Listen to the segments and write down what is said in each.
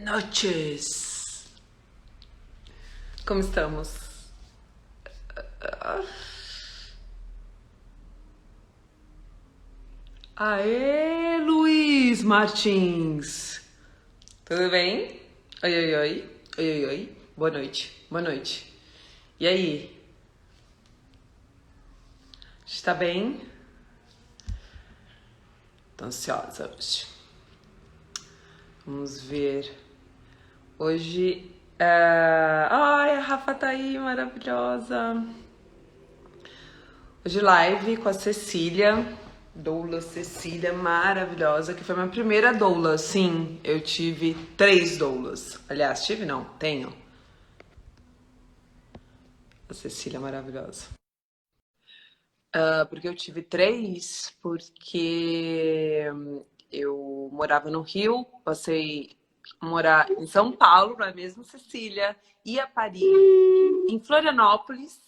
noches. Como estamos? Aê, Luiz Martins. Tudo bem? Oi, oi, oi. Oi, oi, oi. Boa noite. Boa noite. E aí? Está bem? Tô ansiosa hoje. Vamos ver. Hoje. Ai, a Rafa tá aí, maravilhosa. Hoje live com a Cecília, doula Cecília, maravilhosa, que foi minha primeira doula. Sim, eu tive 3 doulas. Aliás, tive não, tenho. A Cecília maravilhosa. Porque eu tive 3, porque eu morava no Rio, passei a morar em São Paulo, na mesma Cecília, ia a Paris, em Florianópolis,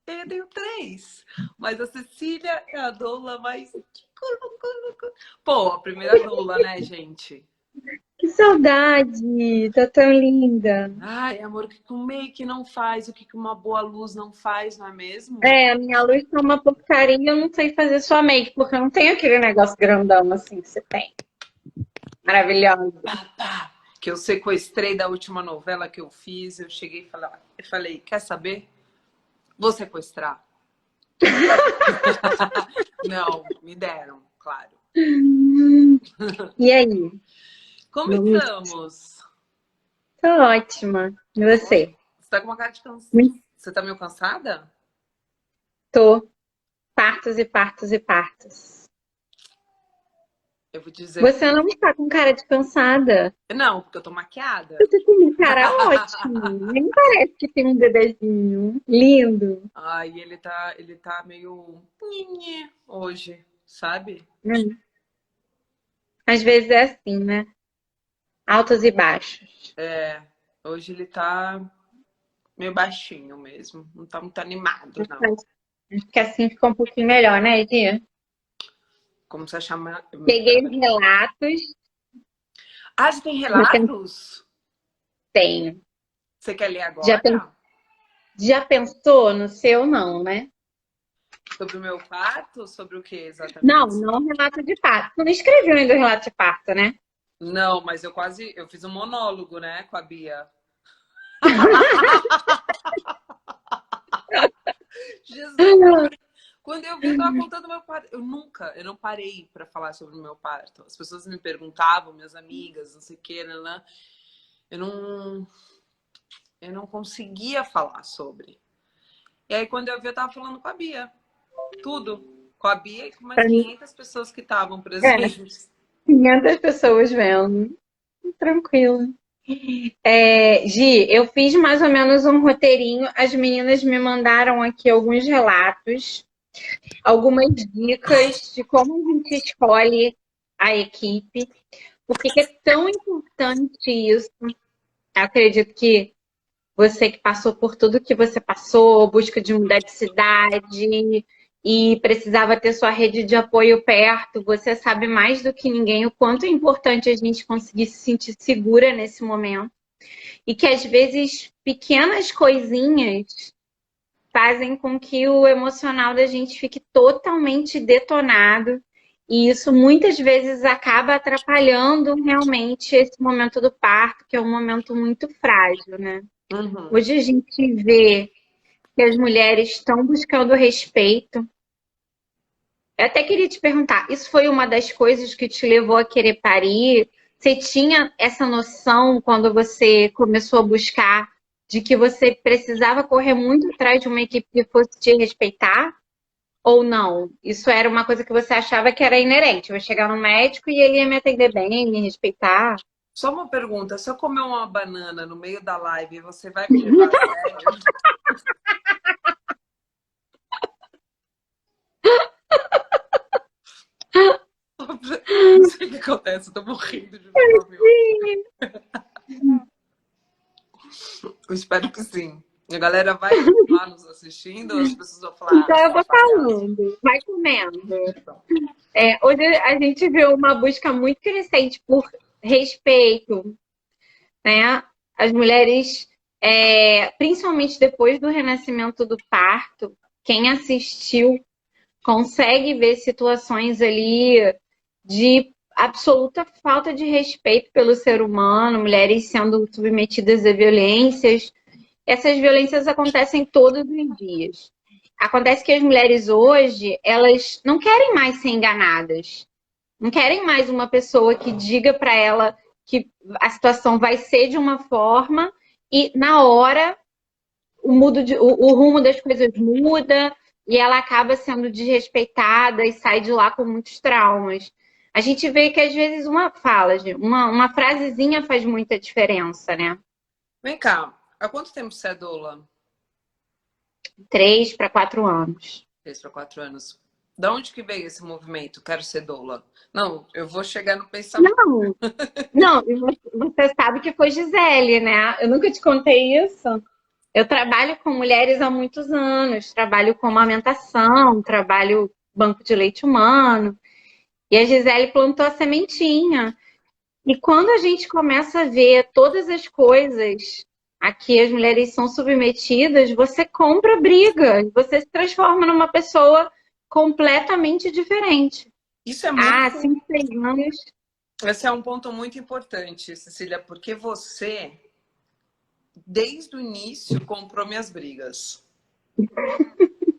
e eu tenho 3. Mas a Cecília é a doula mais... Pô, a primeira doula, né, gente? Que saudade! Tá tão linda. Ai, amor, o que que um make não faz, o que que uma boa luz não faz, não é mesmo? É, a minha luz tá uma porcaria e eu não sei fazer sua make, porque eu não tenho aquele negócio grandão assim que você tem. Maravilhosa. Pá, pá, que eu sequestrei da última novela que eu fiz, eu cheguei e falei, quer saber? Vou sequestrar. Não, me deram, claro. E aí? Como Luiz? estamos? Tô ótima. E você? Você tá com uma cara de cansa. Muito. Você tá meio cansada? Tô. Partos e partos e partos. Eu vou dizer. Você não está com cara de cansada. Não, porque eu tô maquiada. Eu tô com uma cara ótima. Nem parece que tem um bebezinho. Lindo. Ai, ele tá meio nhenhê hoje, sabe? Às vezes é assim, né? Altos e baixos. É, hoje ele tá meio baixinho mesmo. Não tá muito animado, não. Acho que assim fica um pouquinho melhor, né, Gia? Como você chama? Peguei os relatos, Ah, você tem já relatos? tenho. Você quer ler Já, agora? já pensou no seu, não, né? Sobre o meu quarto? Sobre o que Não, exatamente? não relato de parto. Tu não escreveu ainda o relato de parto, né? Não, mas eu fiz um monólogo, né, com a Bia. Jesus! Quando eu vi, eu tava contando meu parto. Eu não parei pra falar sobre o meu parto. As pessoas me perguntavam, minhas amigas, não sei o que, né? Eu não, eu não conseguia falar sobre. E aí, quando eu vi, eu tava falando com a Bia. Tudo. Com a Bia e com mais Pra mim, 500 pessoas que estavam é, presentes. 500 pessoas vendo. Tranquilo. É, Gi, eu fiz mais ou menos um roteirinho. As meninas me mandaram aqui alguns relatos, algumas dicas de como a gente escolhe a equipe. Por que que é tão importante isso? Acredito que você que passou por tudo que você passou, busca de mudar de cidade e precisava ter sua rede de apoio perto, você sabe mais do que ninguém o quanto é importante a gente conseguir se sentir segura nesse momento. E que às vezes pequenas coisinhas fazem com que o emocional da gente fique totalmente detonado. E isso muitas vezes acaba atrapalhando realmente esse momento do parto, que é um momento muito frágil, né? Uhum. Hoje a gente vê que as mulheres estão buscando respeito. Eu até queria te perguntar, isso foi uma das coisas que te levou a querer parir? Você tinha essa noção quando você começou a buscar de que você precisava correr muito atrás de uma equipe que fosse te respeitar? Ou não? Isso era uma coisa que você achava que era inerente. Eu ia chegar no médico e ele ia me atender bem, me respeitar. Só uma pergunta: se eu comer uma banana no meio da live, você vai me levar a sério? Não sei o que acontece, eu tô morrendo de fome. Eu espero que sim. A galera vai continuar nos assistindo, as pessoas vão falar, ah, Então eu só vou palhaço. falando, vai comendo. Hoje a gente vê uma busca muito crescente por respeito, né? As mulheres, principalmente depois do renascimento do parto, quem assistiu consegue ver situações ali de absoluta falta de respeito pelo ser humano, mulheres sendo submetidas a violências. Essas violências acontecem todos os dias. Acontece que as mulheres hoje, elas não querem mais ser enganadas. Não querem mais uma pessoa que diga para ela que a situação vai ser de uma forma e na hora o rumo das coisas muda e ela acaba sendo desrespeitada e sai de lá com muitos traumas. A gente vê que às vezes uma fala, uma frasezinha faz muita diferença, né? Vem cá, há quanto tempo você é doula? 3 para 4 anos. 3 para 4 anos. Da onde que veio esse movimento? Quero ser doula. Não, eu vou chegar no pensamento. Não, você sabe que foi Gisele, né? Eu nunca te contei isso. Eu trabalho com mulheres há muitos anos, trabalho com amamentação, trabalho banco de leite humano. E a Gisele plantou a sementinha. E quando a gente começa a ver todas as coisas a que as mulheres são submetidas, você compra briga, você se transforma numa pessoa completamente diferente. Isso é Ah, muito. 5, 6 anos. Esse é um ponto muito importante, Cecília, porque você, desde o início, comprou minhas brigas.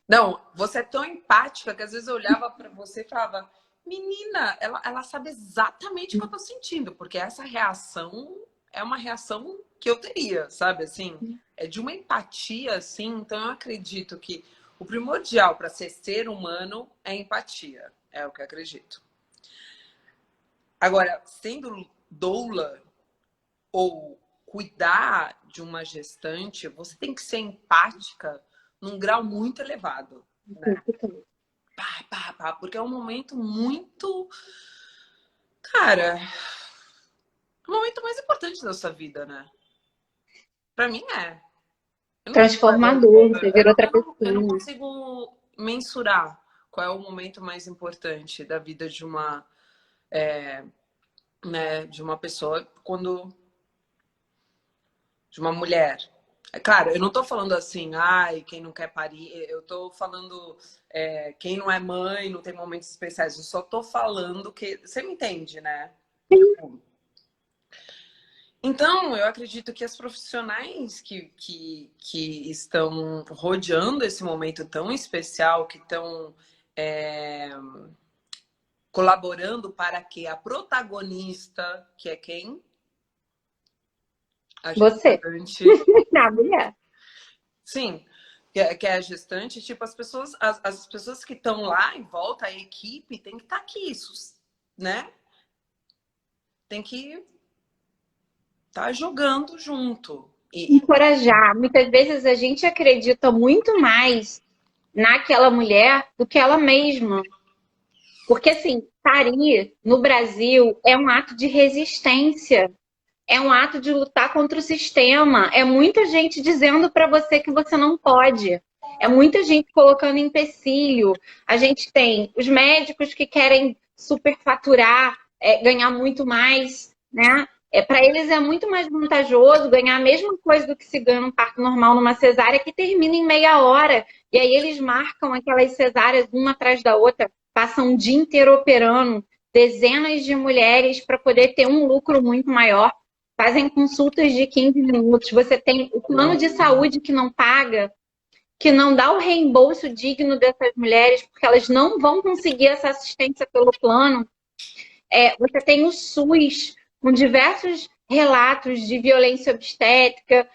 Não, você é tão empática que às vezes eu olhava para você e falava, menina, ela sabe exatamente o que eu tô sentindo, porque essa reação é uma reação que eu teria, sabe? Assim, é de uma empatia, assim. Então eu acredito que o primordial para ser humano é empatia. É o que eu acredito. Agora, sendo doula ou cuidar de uma gestante, você tem que ser empática num grau muito elevado, né? Porque é um momento muito... Cara, o momento mais importante da sua vida, né? Pra mim é. Transformador, você vira outra Eu não pessoa. consigo mensurar qual é o momento mais importante da vida de uma, né, de uma pessoa de uma mulher. É claro, eu não tô falando assim, ai, quem não quer parir, eu tô falando quem não é mãe, não tem momentos especiais, eu só tô falando que... Você me entende, né? Então, eu acredito que as profissionais que estão rodeando esse momento tão especial, que estão colaborando para que a protagonista, que é quem? A Você, gestante. a mulher. Sim, que é a gestante, tipo, as pessoas que estão lá em volta, a equipe, tem que estar aqui, né? Tem que estar jogando junto. Encorajar. Muitas vezes a gente acredita muito mais naquela mulher do que ela mesma. Porque, assim, parir no Brasil é um ato de resistência. É um ato de lutar contra o sistema. É muita gente dizendo para você que você não pode. É muita gente colocando empecilho. A gente tem os médicos que querem superfaturar, ganhar muito mais, né? Para eles é muito mais vantajoso ganhar a mesma coisa do que se ganha num parto normal numa cesárea que termina em meia hora. E aí eles marcam aquelas cesáreas uma atrás da outra, passam um dia inteiro operando dezenas de mulheres para poder ter um lucro muito maior. Fazem consultas de 15 minutos. Você tem o plano de saúde que não paga, que não dá o reembolso digno dessas mulheres, porque elas não vão conseguir essa assistência pelo plano. Você tem o SUS, com diversos relatos de violência obstétrica.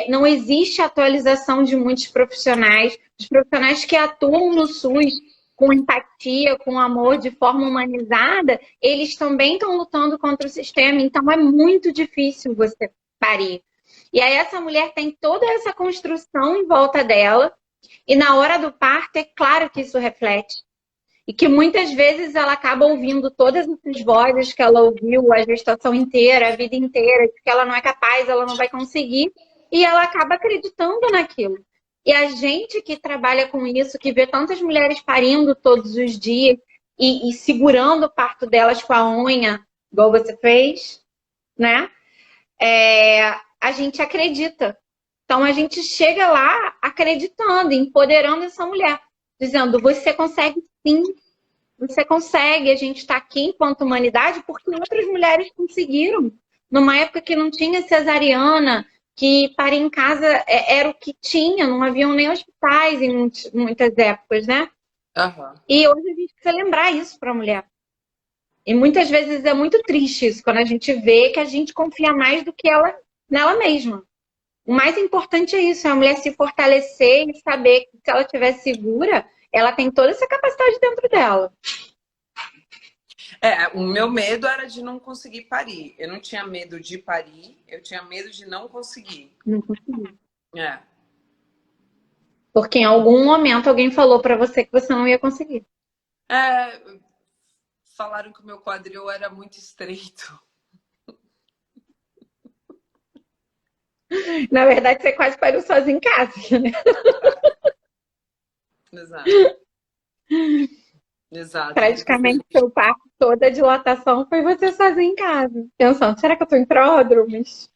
Não existe atualização de muitos profissionais. Os profissionais que atuam no SUS com empatia, com amor, de forma humanizada, eles também estão lutando contra o sistema. Então, é muito difícil você parir. E aí, essa mulher tem toda essa construção em volta dela. E na hora do parto, é claro que isso reflete. E que muitas vezes ela acaba ouvindo todas essas vozes que ela ouviu a gestação inteira, a vida inteira, de que ela não é capaz, ela não vai conseguir. E ela acaba acreditando naquilo. E a gente que trabalha com isso, que vê tantas mulheres parindo todos os dias e segurando o parto delas com a unha, igual você fez, né? a gente acredita. Então a gente chega lá acreditando, empoderando essa mulher, dizendo: você consegue sim, você consegue, a gente está aqui enquanto humanidade porque outras mulheres conseguiram. Numa época que não tinha cesariana, que parir em casa era o que tinha, não haviam nem hospitais em muitas épocas, né? Aham. E hoje a gente precisa lembrar isso para a mulher. E muitas vezes é muito triste isso, quando a gente vê que a gente confia mais do que ela nela mesma. O mais importante é isso, é a mulher se fortalecer e saber que se ela estiver segura, ela tem toda essa capacidade dentro dela. O meu medo era de não conseguir parir. Eu não tinha medo de parir, eu tinha medo de não conseguir. Não consegui. É. Porque em algum momento alguém falou pra você que você não ia conseguir. É, falaram que o meu quadril era muito estreito. Na verdade, você quase pariu sozinha em casa, né? Exato. Exato. Praticamente seu parto, toda a dilatação foi você sozinha em casa. Pensando, será que eu tô em pródromos?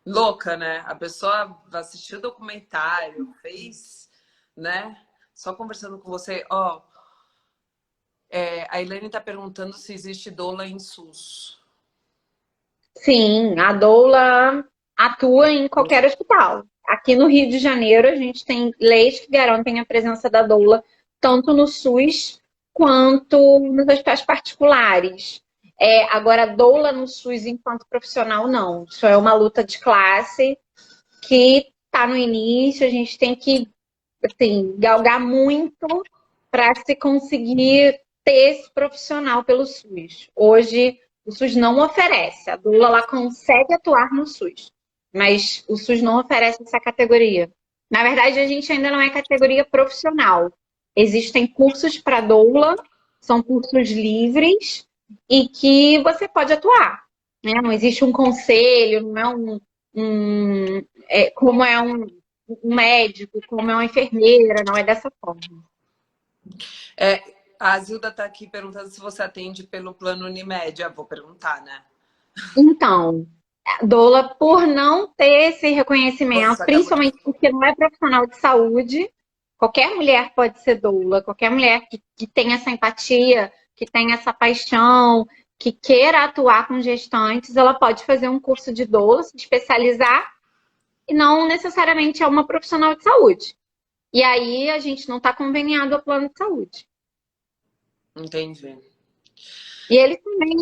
Louca, né? A pessoa assistiu o documentário, fez, né? Só conversando com você, ó. A Elaine tá perguntando se existe doula em SUS. Sim, a doula atua em qualquer hospital. Aqui no Rio de Janeiro, a gente tem leis que garantem a presença da doula, tanto no SUS quanto nos hospitais particulares. Agora, doula no SUS enquanto profissional, não. Isso é uma luta de classe que está no início, a gente tem que assim, galgar muito para se conseguir ter esse profissional pelo SUS. Hoje, o SUS não oferece. A doula ela consegue atuar no SUS, mas o SUS não oferece essa categoria. Na verdade, a gente ainda não é categoria profissional. Existem cursos para doula, são cursos livres e que você pode atuar. Né? Não existe um conselho, não é como é um médico, como é uma enfermeira, não é dessa forma. A Zilda está aqui perguntando se você atende pelo plano Unimed. Vou perguntar, né? Então, doula, por não ter esse reconhecimento, Você acabou de... principalmente porque não é profissional de saúde, qualquer mulher pode ser doula, qualquer mulher que tenha essa empatia, que tenha essa paixão, que queira atuar com gestantes, ela pode fazer um curso de doula, se especializar, e não necessariamente é uma profissional de saúde. E aí a gente não está conveniado ao plano de saúde. Entendi. E eles também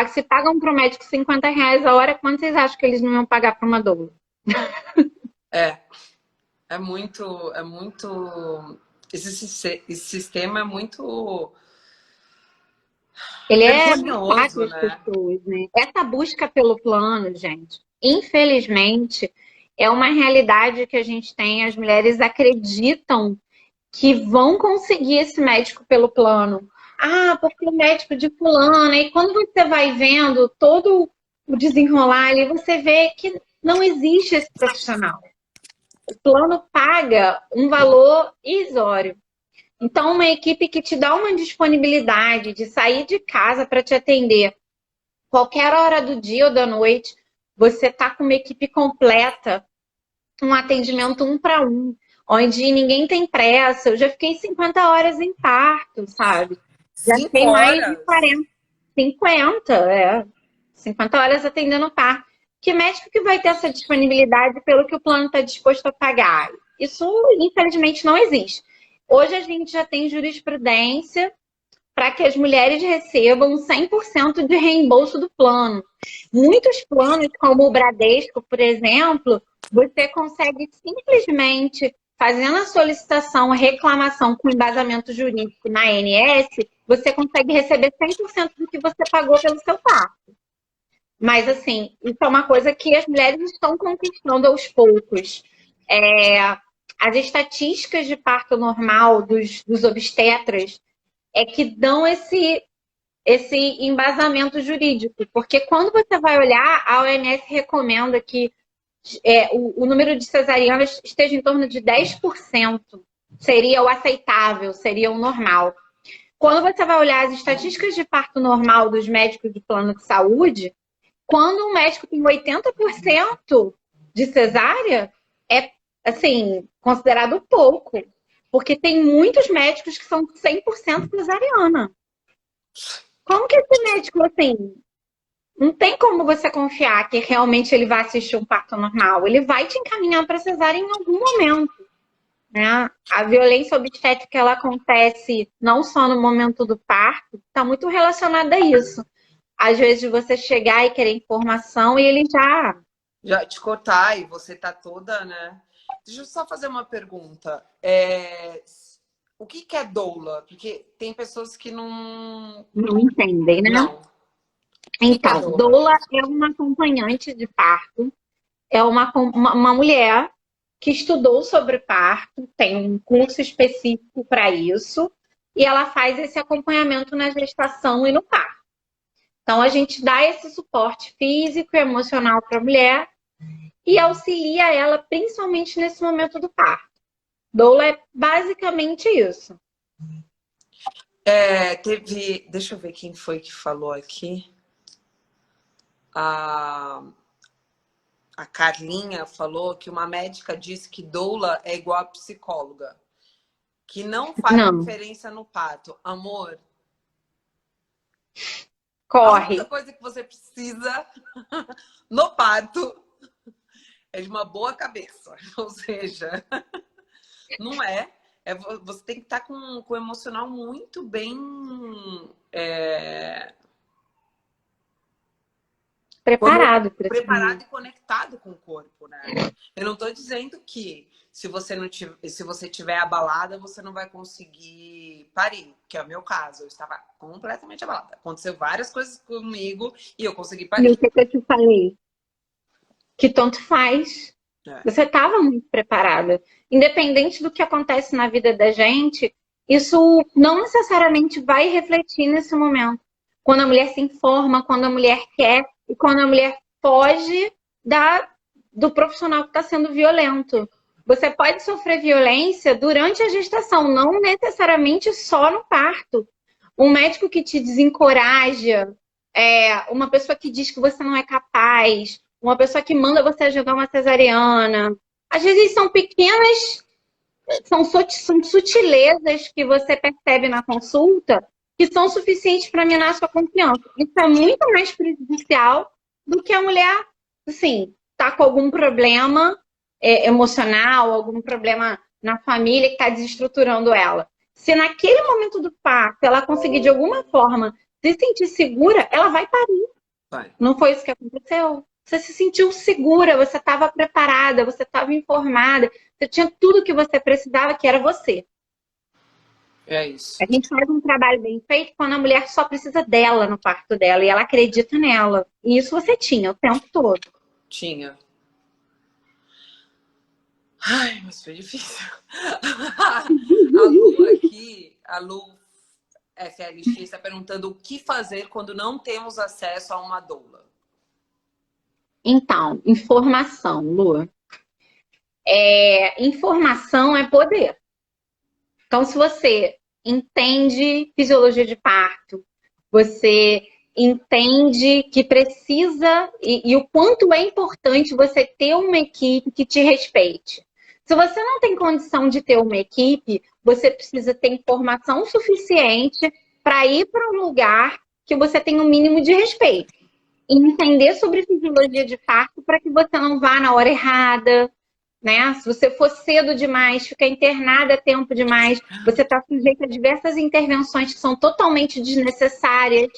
se pagam para o médico R$ 50 a hora, quanto vocês acham que eles não iam pagar para uma doula? É muito. Esse sistema é muito Ele é vergonhoso, burocrático as né? pessoas, né? Essa busca pelo plano, gente, infelizmente, é uma realidade que a gente tem. As mulheres acreditam que vão conseguir esse médico pelo plano. Ah, porque o médico de fulano. E quando você vai vendo todo o desenrolar ali, você vê que não existe esse profissional. O plano paga um valor irrisório. Então, uma equipe que te dá uma disponibilidade de sair de casa para te atender qualquer hora do dia ou da noite, você tá com uma equipe completa, um atendimento 1 para 1, onde ninguém tem pressa. Eu já fiquei 50 horas em parto, sabe? Já 5 fiquei mais de horas? 40, 50, 50 horas atendendo parto. Que médico que vai ter essa disponibilidade pelo que o plano está disposto a pagar? Isso, infelizmente, não existe. Hoje a gente já tem jurisprudência para que as mulheres recebam 100% de reembolso do plano. Muitos planos, como o Bradesco, por exemplo, você consegue simplesmente, fazendo a solicitação, a reclamação com embasamento jurídico na ANS, você consegue receber 100% do que você pagou pelo seu parto. Mas, assim, isso é uma coisa que as mulheres estão conquistando aos poucos. As estatísticas de parto normal dos obstetras é que dão esse embasamento jurídico. Porque quando você vai olhar, a OMS recomenda que o número de cesarianas esteja em torno de 10%. Seria o aceitável, seria o normal. Quando você vai olhar as estatísticas de parto normal dos médicos de plano de saúde, Quando um médico tem 80% de cesárea, é, assim, considerado pouco. Porque tem muitos médicos que são 100% cesariana. Como que esse médico, assim, não tem como você confiar que realmente ele vai assistir um parto normal? Ele vai te encaminhar para cesárea em algum momento, né? A violência obstétrica, ela acontece não só no momento do parto, está muito relacionada a isso. Às vezes você chegar e querer informação e ele Já te cortar e você tá toda, né? Deixa eu só fazer uma pergunta. O que que é doula? Porque tem pessoas que não... não entendem, né? Não. O que que é Então, doula? doula é uma acompanhante de parto, é uma mulher que estudou sobre parto, tem um curso específico para isso, e ela faz esse acompanhamento na gestação e no parto. Então, a gente dá esse suporte físico e emocional para a mulher e auxilia ela principalmente nesse momento do parto. Doula é basicamente isso. Deixa eu ver quem foi que falou aqui. A Carlinha falou que uma médica disse que doula é igual a psicóloga, que não faz Não, diferença no parto. Amor, a única corre. coisa que você precisa no parto é de uma boa cabeça. Ou seja, não é. Você tem que estar com o emocional muito bem Preparado para esse preparado momento. e conectado com o corpo, né? Eu não estou dizendo que se você não tiver, se você tiver abalada, você não vai conseguir parir, que é o meu caso. Eu estava completamente abalada. Aconteceu várias coisas comigo e eu consegui E o parir. que eu te falei? Que tanto faz. É. Você estava muito preparada. Independente do que acontece na vida da gente, isso não necessariamente vai refletir nesse momento. Quando a mulher se informa, quando a mulher quer e quando a mulher foge do profissional que está sendo violento. Você pode sofrer violência durante a gestação, não necessariamente só no parto. Um médico que te desencoraja, uma pessoa que diz que você não é capaz, uma pessoa que manda você jogar uma cesariana. Às vezes são pequenas, são sutilezas que você percebe na consulta que são suficientes para minar a sua confiança. Isso é muito mais prejudicial do que a mulher, assim, tá com algum problema emocional, algum problema na família que está desestruturando ela. Se naquele momento do parto ela conseguir de alguma forma se sentir segura, ela vai parir. Vai. Não foi isso que aconteceu? Você se sentiu segura, você estava preparada, você estava informada, você tinha tudo que você precisava, que era você. É isso. A gente faz um trabalho bem feito quando a mulher só precisa dela no parto dela e ela acredita nela. E isso você tinha o tempo todo. Tinha. Ai, mas foi difícil. A Lu aqui, a Lu FLX está perguntando o que fazer quando não temos acesso a uma doula. Então, informação, Lu. Informação é poder. Então, se você entende fisiologia de parto, você entende que precisa e o quanto é importante você ter uma equipe que te respeite. Se você não tem condição de ter uma equipe, você precisa ter informação suficiente para ir para um lugar que você tenha um mínimo de respeito. E entender sobre fisiologia de parto para que você não vá na hora errada, né? Se você for cedo demais, ficar internada tempo demais, você está sujeito a diversas intervenções que são totalmente desnecessárias.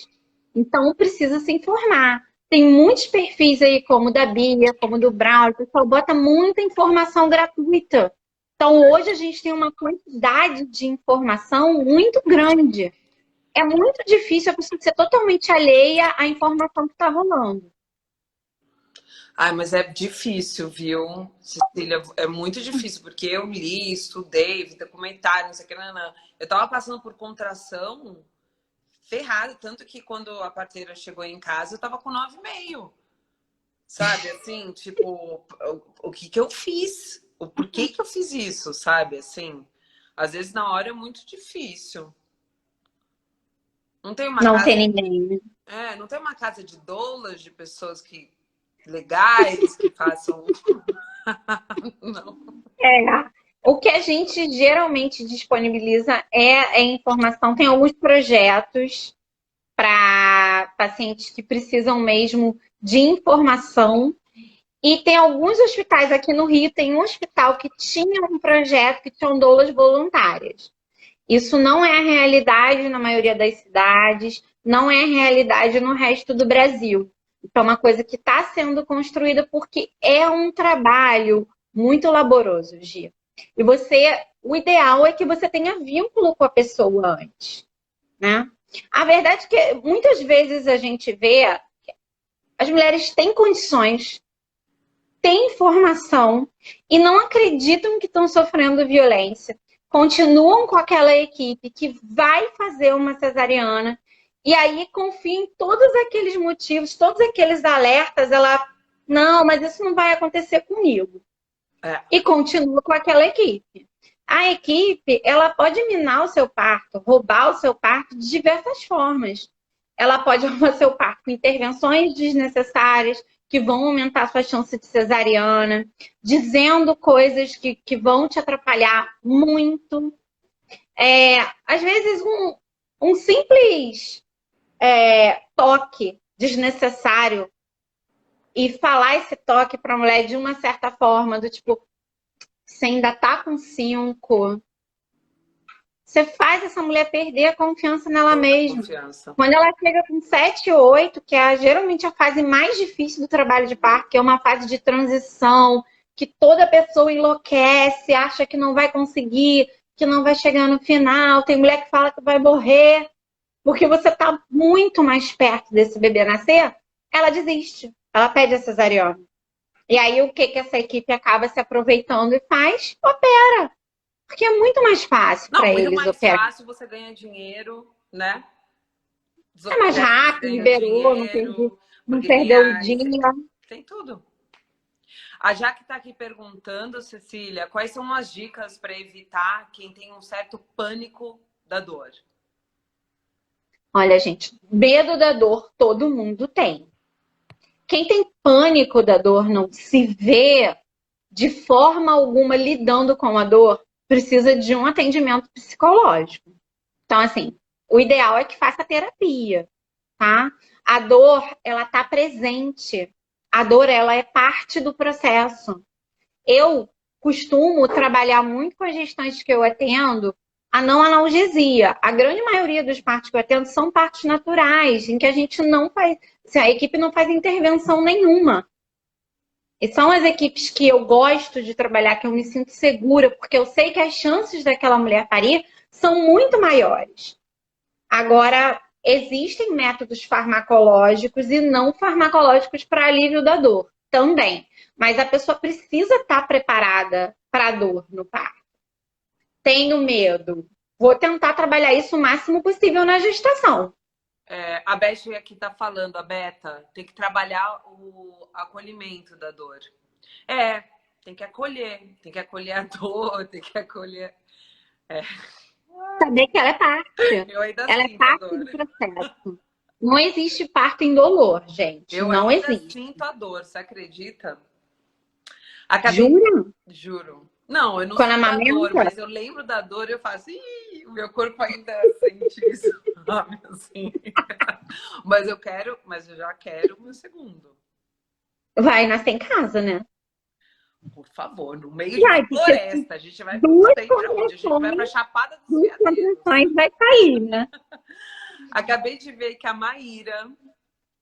Então, precisa se informar. Tem muitos perfis aí, como o da Bia, como o do Brown, o pessoal bota muita informação gratuita. Então, hoje a gente tem uma quantidade de informação muito grande. É muito difícil a pessoa ser totalmente alheia à informação que está rolando. Ai, mas é difícil, viu, Cecília? É muito difícil, porque eu li, estudei, vi documentário, não sei o que, não. Eu tava passando por contração ferrada, tanto que quando a parteira chegou em casa, eu tava com 9,5. Sabe, assim, tipo, o que que eu fiz? O porquê que eu fiz isso, sabe, assim? Às vezes na hora é muito difícil. Não tem uma Não tem casa, ninguém, né? Não tem uma casa de doulas de pessoas que legais que façam. Não. É. O que a gente geralmente disponibiliza é informação. Tem alguns projetos para pacientes que precisam mesmo de informação. E tem alguns hospitais aqui no Rio, tem um hospital que tinha um projeto que tinham doulas voluntárias. Isso não é a realidade na maioria das cidades, não é a realidade no resto do Brasil. Então, é uma coisa que está sendo construída porque é um trabalho muito laboroso, Gi. E o ideal é que você tenha vínculo com a pessoa antes, né? A verdade é que muitas vezes a gente vê as mulheres têm condições, têm informação e não acreditam que estão sofrendo violência. Continuam com aquela equipe que vai fazer uma cesariana e aí confia em todos aqueles motivos, todos aqueles alertas. Ela, não, mas isso não vai acontecer comigo. E continua com aquela equipe. A equipe, ela pode minar o seu parto, roubar o seu parto de diversas formas. Ela pode roubar seu parto com intervenções desnecessárias, que vão aumentar a sua chance de cesariana, dizendo coisas que vão te atrapalhar muito. Às vezes, um simples toque desnecessário e falar esse toque para a mulher de uma certa forma, do tipo, você ainda tá com 5. Você faz essa mulher perder a confiança nela mesma. Quando ela chega com 7, 8, que é geralmente a fase mais difícil do trabalho de parto, que é uma fase de transição, que toda pessoa enlouquece, acha que não vai conseguir, que não vai chegar no final. Tem mulher que fala que vai morrer, porque você tá muito mais perto desse bebê nascer, ela desiste. Ela pede a cesariana. E aí o que essa equipe acaba se aproveitando e faz? Opera. Porque é muito mais fácil para eles operar. Muito mais fácil, você ganha dinheiro, né? É mais rápido, liberou, não perdeu o dia. Tem tudo. A Jaque está aqui perguntando, Cecília, quais são as dicas para evitar quem tem um certo pânico da dor? Olha, gente, medo da dor todo mundo tem. Quem tem pânico da dor, não se vê de forma alguma lidando com a dor, precisa de um atendimento psicológico. Então, assim, o ideal é que faça terapia, tá? A dor, ela tá presente. A dor, ela é parte do processo. Eu costumo trabalhar muito com as gestantes que eu atendo a não analgesia. A grande maioria dos partos que eu atendo são partos naturais, em que a gente não faz, a equipe não faz intervenção nenhuma. E são as equipes que eu gosto de trabalhar, que eu me sinto segura, porque eu sei que as chances daquela mulher parir são muito maiores. Agora, existem métodos farmacológicos e não farmacológicos para alívio da dor também. Mas a pessoa precisa estar preparada para a dor no parto. Tenho medo. Vou tentar trabalhar isso o máximo possível na gestação. A Beth aqui está falando, a Beta, tem que trabalhar o acolhimento da dor. Tem que acolher a dor, tem que acolher... Saber que ela é parte. Ela é parte do processo. Não existe parto indolor, gente. Não existe. Eu sinto a dor, você acredita? Juro? Juro. Não, eu não sinto a dor, mas eu lembro da dor e eu faço, o meu corpo ainda sente isso, sabe? Assim. Mas eu já quero o meu segundo. Vai nascer em casa, né? Por favor, no meio de floresta. A gente vai pra onde? A gente vai pra Chapada dos Veadeiros. Vai cair, né? Acabei de ver que a Maíra,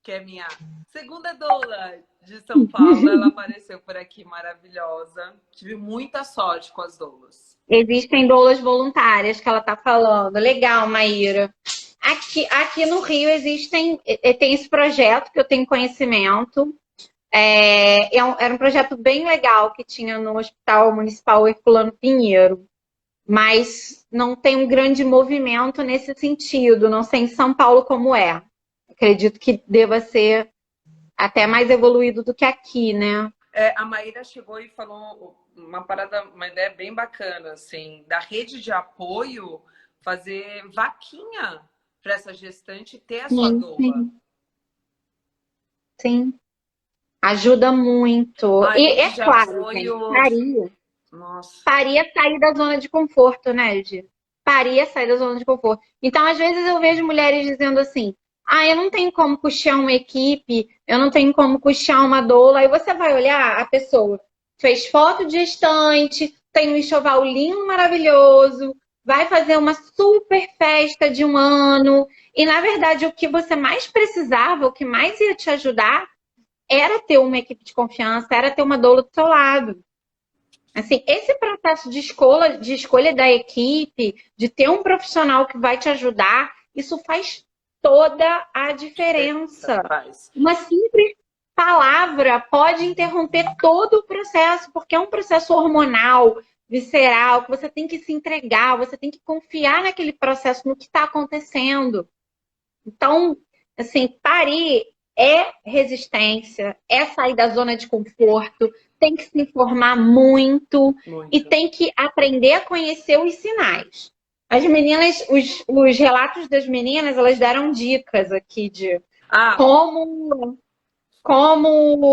que é minha segunda doula de São Paulo, ela apareceu por aqui, maravilhosa. Tive muita sorte com as doulas. Existem doulas voluntárias que ela tá falando. Legal, Maíra. Aqui no Rio tem esse projeto que eu tenho conhecimento. Era um projeto bem legal que tinha no Hospital Municipal Herculano Pinheiro. Mas não tem um grande movimento nesse sentido. Não sei em São Paulo como é. Acredito que deva ser até mais evoluído do que aqui, né? A Maíra chegou e falou uma ideia bem bacana, assim, da rede de apoio fazer vaquinha para essa gestante ter a sua doula. sim. Ajuda muito. Ai, E esse é já claro, foi gente, o... paria. Nossa. Paria é sair da zona de conforto, né, Edi? Paria é sair da zona de conforto. Então, às vezes, eu vejo mulheres dizendo assim: ah, eu não tenho como custear uma equipe, eu não tenho como custear uma doula. Aí você vai olhar, a pessoa fez foto de gestante, tem um enxoval lindo, maravilhoso, vai fazer uma super festa de 1 ano. E, na verdade, o que você mais precisava, o que mais ia te ajudar, era ter uma equipe de confiança, era ter uma doula do seu lado. Assim, esse processo de escolha da equipe, de ter um profissional que vai te ajudar, isso faz toda a Diferença diferença. faz. Uma simples palavra pode interromper todo o processo, porque é um processo hormonal, visceral, que você tem que se entregar, você tem que confiar naquele processo, no que está acontecendo. Então, assim, parir é resistência, é sair da zona de conforto, tem que se informar muito e Muito. tem que aprender a conhecer os sinais. As meninas, os relatos das meninas, elas deram dicas aqui de Ah, como, como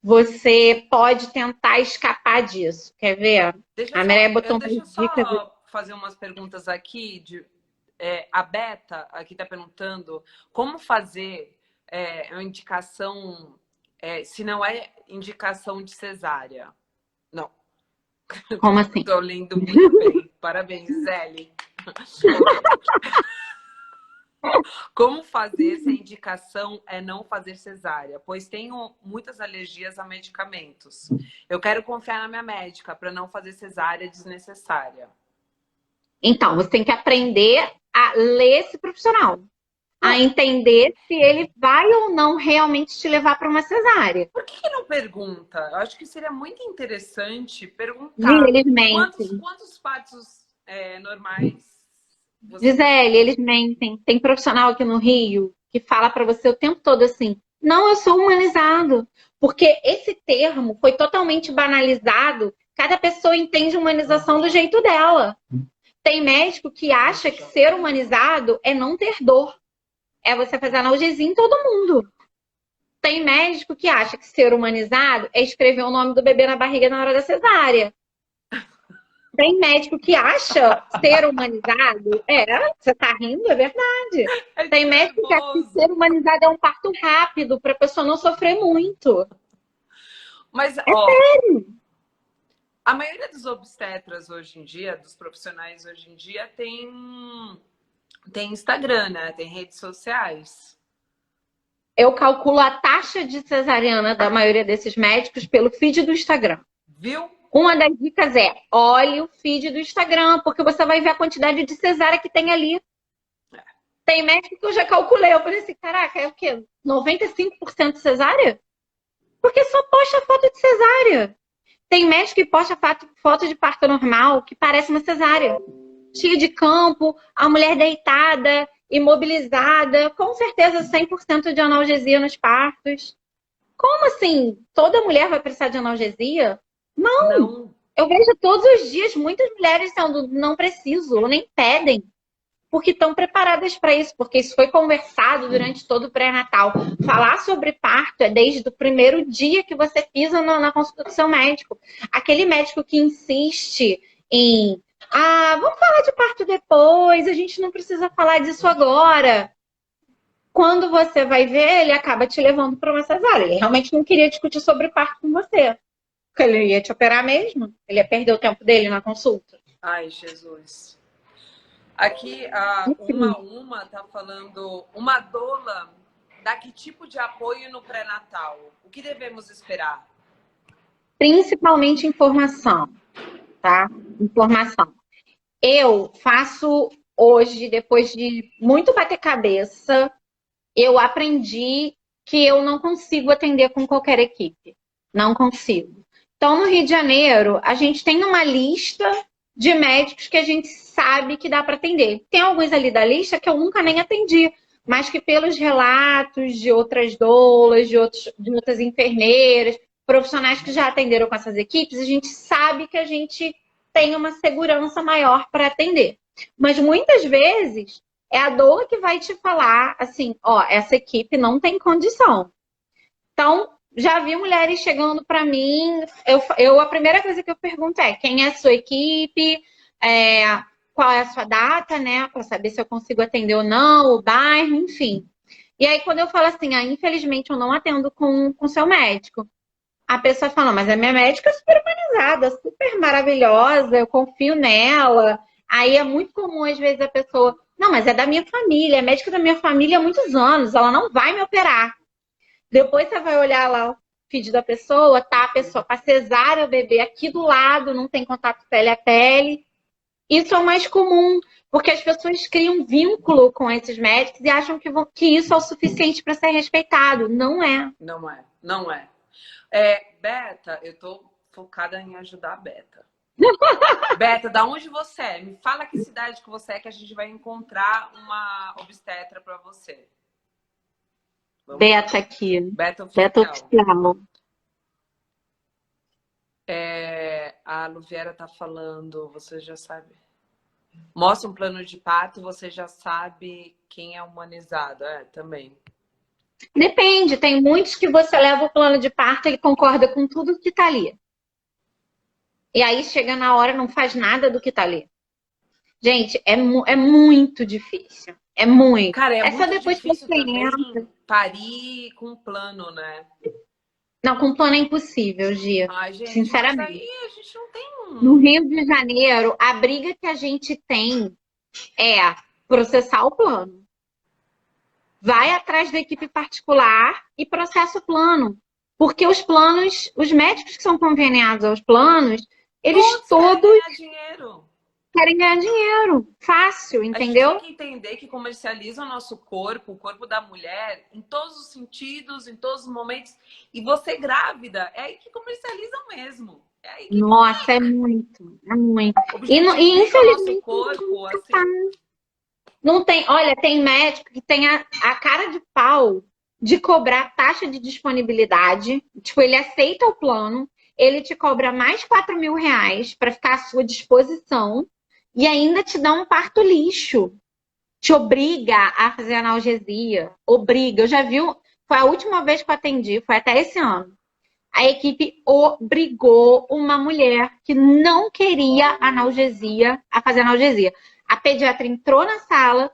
você pode tentar escapar disso. Quer ver? A Mireia botou deixa umas eu dicas. só fazer umas perguntas aqui. A Beta aqui está perguntando como fazer uma indicação, se não é indicação de cesárea. Não, Como assim? estou lendo muito bem. Parabéns, Gisele. Como fazer se a indicação é não fazer cesárea? Pois tenho muitas alergias a medicamentos. Eu quero confiar na minha médica para não fazer cesárea desnecessária. Então, você tem que aprender a ler esse profissional, a Não, entender se ele vai ou não realmente te levar para uma cesárea. por que não pergunta? Eu acho que seria muito interessante Gi, perguntar eles mentem. quantos partos normais você Gisele, eles mentem. Tem profissional aqui no Rio que fala para você o tempo todo assim: não, eu sou humanizado. Porque esse termo foi totalmente banalizado. Cada pessoa entende humanização do jeito dela. Tem médico que acha que ser humanizado é não ter dor. É você fazer analgesia em todo mundo. Tem médico que acha que ser humanizado é escrever o nome do bebê na barriga na hora da cesárea. Tem médico que acha ser humanizado. Você tá rindo, é verdade. é de Tem médico que acha que nervoso. ser humanizado é um parto rápido para a pessoa não sofrer muito. Mas, ó, a maioria dos obstetras hoje em dia, dos profissionais hoje em dia, tem Instagram, né? Tem redes sociais. Eu calculo a taxa de cesariana da maioria desses médicos pelo feed do Instagram. Viu? Uma das dicas é: olhe o feed do Instagram, porque você vai ver a quantidade de cesárea que tem ali. Tem médico que eu já calculei. Eu falei assim: caraca, é o quê? 95% cesárea? Porque só posta foto de cesárea. Tem médico que posta foto de parto normal, que parece uma cesárea. Cheia de campo, a mulher deitada, imobilizada, com certeza 100% de analgesia nos partos. Como assim? Toda mulher vai precisar de analgesia? Não! Não. Eu vejo todos os dias muitas mulheres dizendo não preciso, ou nem pedem, porque estão preparadas para isso, porque isso foi conversado durante todo o pré-natal. Falar sobre parto é desde o primeiro dia que você pisa na consulta do seu médico. Aquele médico que insiste em vamos falar de parto depois, a gente não precisa falar disso agora. Quando você vai ver, ele acaba te levando para uma cesárea. Ele realmente não queria discutir sobre parto com você. Porque ele ia te operar mesmo. Ele ia perder o tempo dele na consulta. Ai, Jesus. Aqui, a uma tá falando, uma doula dá que tipo de apoio no pré-natal? O que devemos esperar? Principalmente informação, tá? Informação. Eu faço hoje, depois de muito bater cabeça, eu aprendi que eu não consigo atender com qualquer equipe. Não consigo. Então, no Rio de Janeiro, a gente tem uma lista de médicos que a gente sabe que dá para atender. Tem alguns ali da lista que eu nunca nem atendi, mas que pelos relatos de outras doulas, de outras enfermeiras, profissionais que já atenderam com essas equipes, a gente sabe que a gente tem uma segurança maior para atender. Mas muitas vezes É a doula que vai te falar assim, ó, essa equipe não tem condição. Então, já vi mulheres chegando para mim. A primeira coisa que eu pergunto é quem é a sua equipe, é, qual é a sua data, né? Para saber se eu consigo atender ou não, o bairro, enfim. E aí, quando eu falo assim, infelizmente eu não atendo com seu médico, a pessoa fala, mas a minha médica é super humanizada, super maravilhosa, eu confio nela. Aí é muito comum, às vezes, a pessoa, não, mas é da minha família, é médica da minha família há muitos anos, ela não vai me operar. Depois você vai olhar lá o feed da pessoa, tá? A pessoa para cesárea, o bebê aqui do lado, não tem contato pele a pele. Isso é o mais comum, porque as pessoas criam vínculo com esses médicos e acham que isso é o suficiente para ser respeitado. Não é. Não é, não é. Beta, eu tô focada em ajudar a Beta. Beta, da onde você é? Me fala que cidade que você é, que a gente vai encontrar uma obstetra para você. Vamos Beta lá. aqui. Beta Beta oficial. oficial. A Luviera tá falando, você já sabe. Mostra um plano de parto, você já sabe quem é humanizado. Também. Depende, tem muitos que você leva o plano de parto e ele concorda com tudo que tá ali. E aí chega na hora não faz nada do que tá ali. Gente, é muito difícil. É muito. Cara, é Só muito depois que difícil você também entra. parir com plano, né? Não, com plano é impossível, Gia. Ai, gente, mas Sinceramente. aí a gente não tem No Rio de Janeiro, a briga que a gente tem é processar o plano. Vai atrás da equipe particular e processa o plano. Porque os planos, os médicos que são conveniados aos planos, eles Todos querem todos ganhar dinheiro. querem ganhar dinheiro. Fácil, A gente tem entendeu? que entender que comercializa o nosso corpo, o corpo da mulher, em todos os sentidos, em todos os momentos. E você grávida, é aí que comercializam mesmo. É aí que Nossa, é muito, é muito. E objetifica o nosso infelizmente corpo, assim. não tem. Olha, tem médico que tem a cara de pau de cobrar taxa de disponibilidade. Tipo, ele aceita o plano, ele te cobra mais R$ 4.000 para ficar à sua disposição e ainda te dá um parto lixo. Te obriga a fazer analgesia. Obriga. Eu já vi, foi a última vez que eu atendi, foi até esse ano. A equipe obrigou uma mulher que não queria analgesia a fazer analgesia. A pediatra entrou na sala,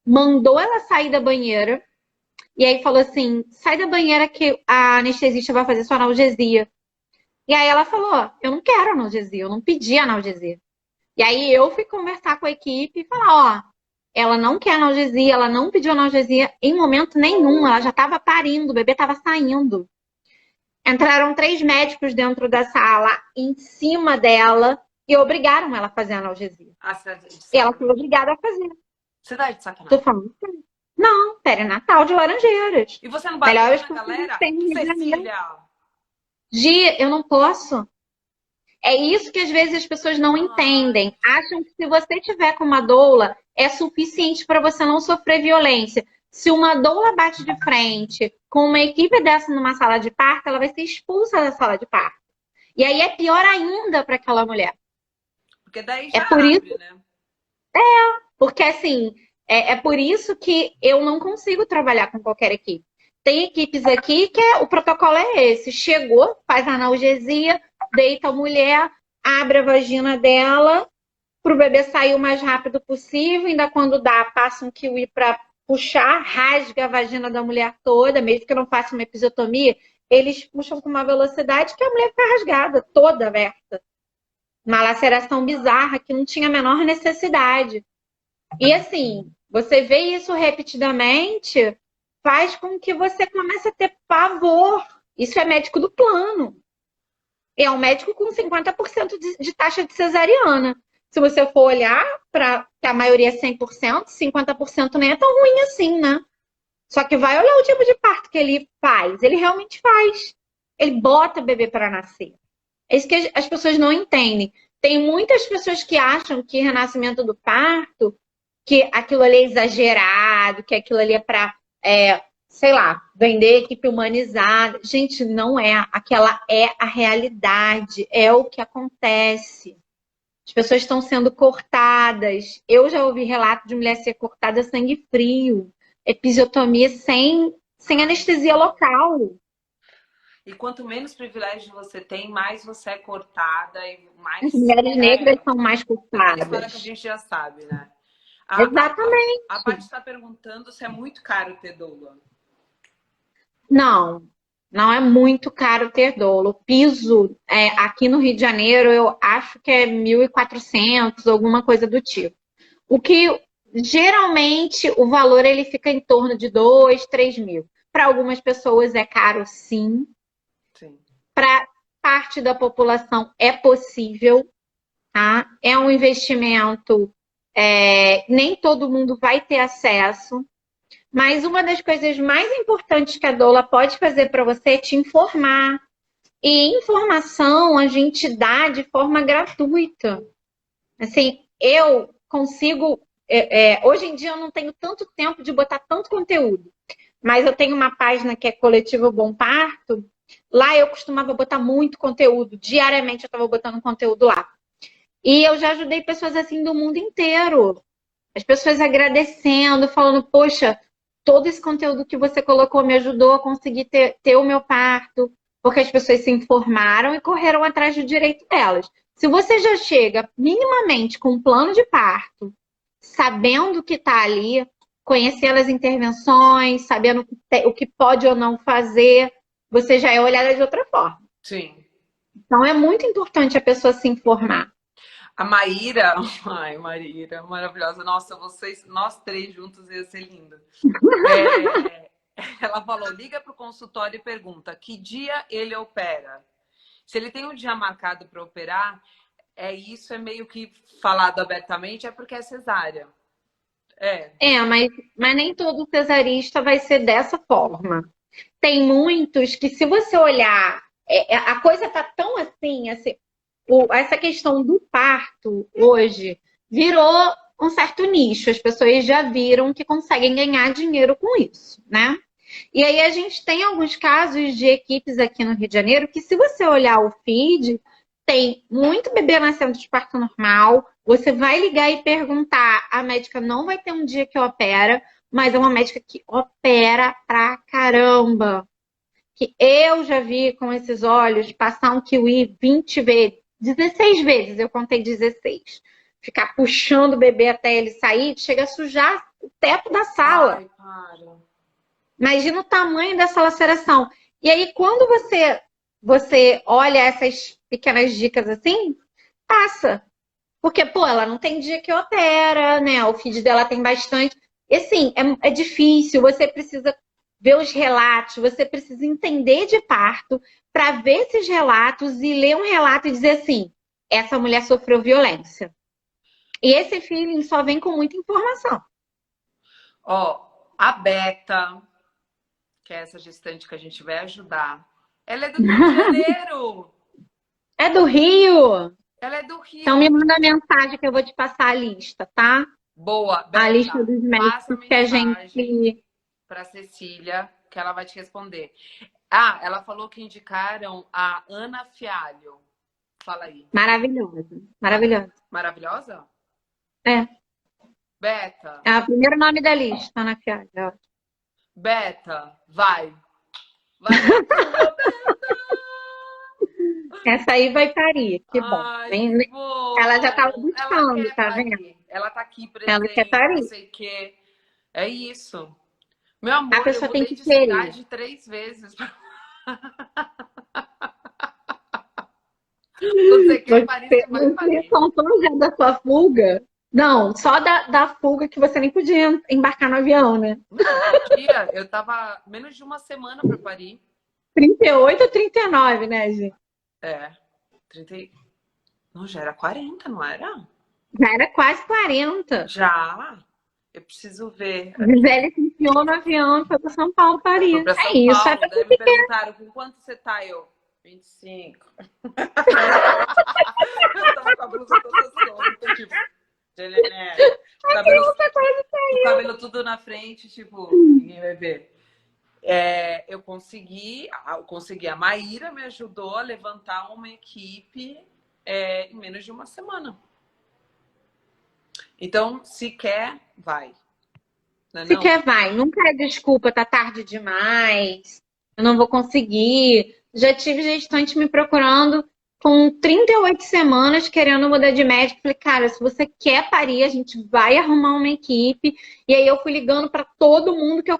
mandou ela sair da banheira e aí falou assim: sai da banheira que a anestesista vai fazer sua analgesia. E aí ela falou: eu não quero analgesia, eu não pedi analgesia. E aí eu fui conversar com a equipe e falar: ó, ela não quer analgesia, ela não pediu analgesia em momento nenhum, ela já estava parindo, o bebê estava saindo. Entraram 3 médicos dentro da sala, em cima dela, e obrigaram ela a fazer analgesia. E ela foi obrigada a fazer. Você tá de Tô sacanagem? falando sério. Não, perinatal de Laranjeiras. E você não bateu Melhor na galera? tem no Rio de Janeiro. Cecília! Gi, eu não posso. É isso que às vezes as pessoas não Ai, entendem. Acham que se você tiver com uma doula, é suficiente para você não sofrer violência. Se uma doula bate de frente com uma equipe dessa numa sala de parto, ela vai ser expulsa da sala de parto. E aí é pior ainda para aquela mulher. porque daí É já por isso, abre, né? porque assim, é por isso que eu não consigo trabalhar com qualquer equipe. Tem equipes aqui que o protocolo é esse: chegou, faz analgesia, deita a mulher, abre a vagina dela para o bebê sair o mais rápido possível. Ainda quando dá, passa um kiwi para puxar, rasga a vagina da mulher toda, mesmo que não faça uma episiotomia, eles puxam com uma velocidade que a mulher fica rasgada, toda aberta. Uma laceração bizarra que não tinha a menor necessidade. E assim, você vê isso repetidamente, faz com que você comece a ter pavor. Isso é médico do plano. É um médico com 50% de taxa de cesariana. Se você for olhar para que a maioria é 100%, 50% nem é tão ruim assim, né? Só que vai olhar o tipo de parto que ele faz. Ele realmente faz. Ele bota o bebê para nascer. É isso que as pessoas não entendem. Tem muitas pessoas que acham que renascimento do parto, que aquilo ali é exagerado, que aquilo ali é para, sei lá, vender equipe humanizada. Gente, não é. Aquela é a realidade, é o que acontece. As pessoas estão sendo cortadas. Eu já ouvi relato de mulher ser cortada a sangue frio, episiotomia sem anestesia local. E quanto menos privilégio você tem, mais você é cortada e As mais. mulheres negras são mais Aquela história que a culpadas. gente já sabe, né? A Exatamente. Paty está perguntando se é muito caro ter doula. Não, não é muito caro ter dolo. O piso aqui no Rio de Janeiro eu acho que é 1.400, alguma coisa do tipo. O que geralmente o valor ele fica em torno de 2, 3 mil. Para algumas pessoas é caro, sim. Sim. Para parte da população é possível, tá? É um investimento, nem todo mundo vai ter acesso. Mas uma das coisas mais importantes que a doula pode fazer para você é te informar. E informação a gente dá de forma gratuita. Assim, eu consigo. Hoje em dia eu não tenho tanto tempo de botar tanto conteúdo, mas eu tenho uma página que é Coletivo Bom Parto. Lá eu costumava botar muito conteúdo. Diariamente eu estava botando conteúdo lá. E eu já ajudei pessoas assim do mundo inteiro. As pessoas agradecendo, falando, poxa, todo esse conteúdo que você colocou me ajudou a conseguir ter o meu parto, porque as pessoas se informaram e correram atrás do direito delas. Se você já chega minimamente com um plano de parto, sabendo que está ali, conhecendo as intervenções, sabendo o que pode ou não fazer, você já é olhada de outra forma. Sim. Então é muito importante a pessoa se informar. A Maíra, ai, Maíra, maravilhosa. Nossa, nós três juntos ia ser lindo. Ela falou: liga para o consultório e pergunta que dia ele opera. Se ele tem um dia marcado para operar, isso é meio que falado abertamente, é porque é cesárea. Mas nem todo cesarista vai ser dessa forma. Tem muitos que, se você olhar, a coisa tá tão assim, essa questão do parto hoje virou um certo nicho. As pessoas já viram que conseguem ganhar dinheiro com isso, né? E aí a gente tem alguns casos de equipes aqui no Rio de Janeiro que, se você olhar o feed, tem muito bebê nascendo de parto normal. Você vai ligar e perguntar, a médica não vai ter um dia que opera, mas é uma médica que opera pra caramba. Que eu já vi com esses olhos passar um kiwi 20 vezes, 16 vezes, eu contei 16. Ficar puxando o bebê até ele sair, chega a sujar o teto da sala. Ai, para. Imagina o tamanho dessa laceração. E aí, quando você olha essas pequenas dicas assim, passa. Porque, pô, ela não tem dia que opera, né? O feed dela tem bastante. E assim, é difícil, você precisa ver os relatos, você precisa entender de parto para ver esses relatos e ler um relato e dizer assim: essa mulher sofreu violência. E esse feeling só vem com muita informação. Ó, a Beta, que é essa gestante que a gente vai ajudar, ela é do Rio de Janeiro. É do Rio? Ela é do Rio. Então me manda mensagem que eu vou te passar a lista, tá? Boa, A Beta, lista dos passa médicos que a mensagem gente. para Cecília, que ela vai te responder. Ah, ela falou que indicaram a Ana Fialho. Fala aí. Maravilhosa. Maravilhosa. Maravilhosa? É. Beta. É o primeiro nome da lista, Ana Fialho. Beta, vai. Vai pra cima, Beta! Essa aí vai parir. Que bom. Ai, que bom. Ela já estava Ela buscando, quer tá parir. vendo? Ela tá aqui Ela quer presente, não parir. sei o quê. É isso. Meu A amor, eu pessoa tem mudei que de querer. cidade 3 vezes. Quando você quer parir, você vai Você parir. contou já da sua fuga? Não, só da fuga que você nem podia embarcar no avião, né? Dia, eu tava menos de uma semana para parir. 38 ou 39, né, gente? 30. Não, já era 40, não era? Já era quase 40. Já. Eu preciso ver A aqui. Gisele se enfiou no avião e foi para São Paulo Foi parir. para É São isso, é Paulo. pra Daí me perguntaram com quanto você tá? Eu, 25. Eu tava com a blusa toda solta, tipo, o cabelo tudo na frente, tipo, ninguém vai ver. Eu consegui, a Maíra me ajudou a levantar uma equipe em menos de uma semana. Então, se quer, vai. Não é Se não? quer, vai. Nunca é desculpa, tá tarde demais, eu não vou conseguir. Já tive gestante me procurando com 38 semanas querendo mudar de médico. Falei, cara, se você quer parir, a gente vai arrumar uma equipe. E aí eu fui ligando para todo mundo que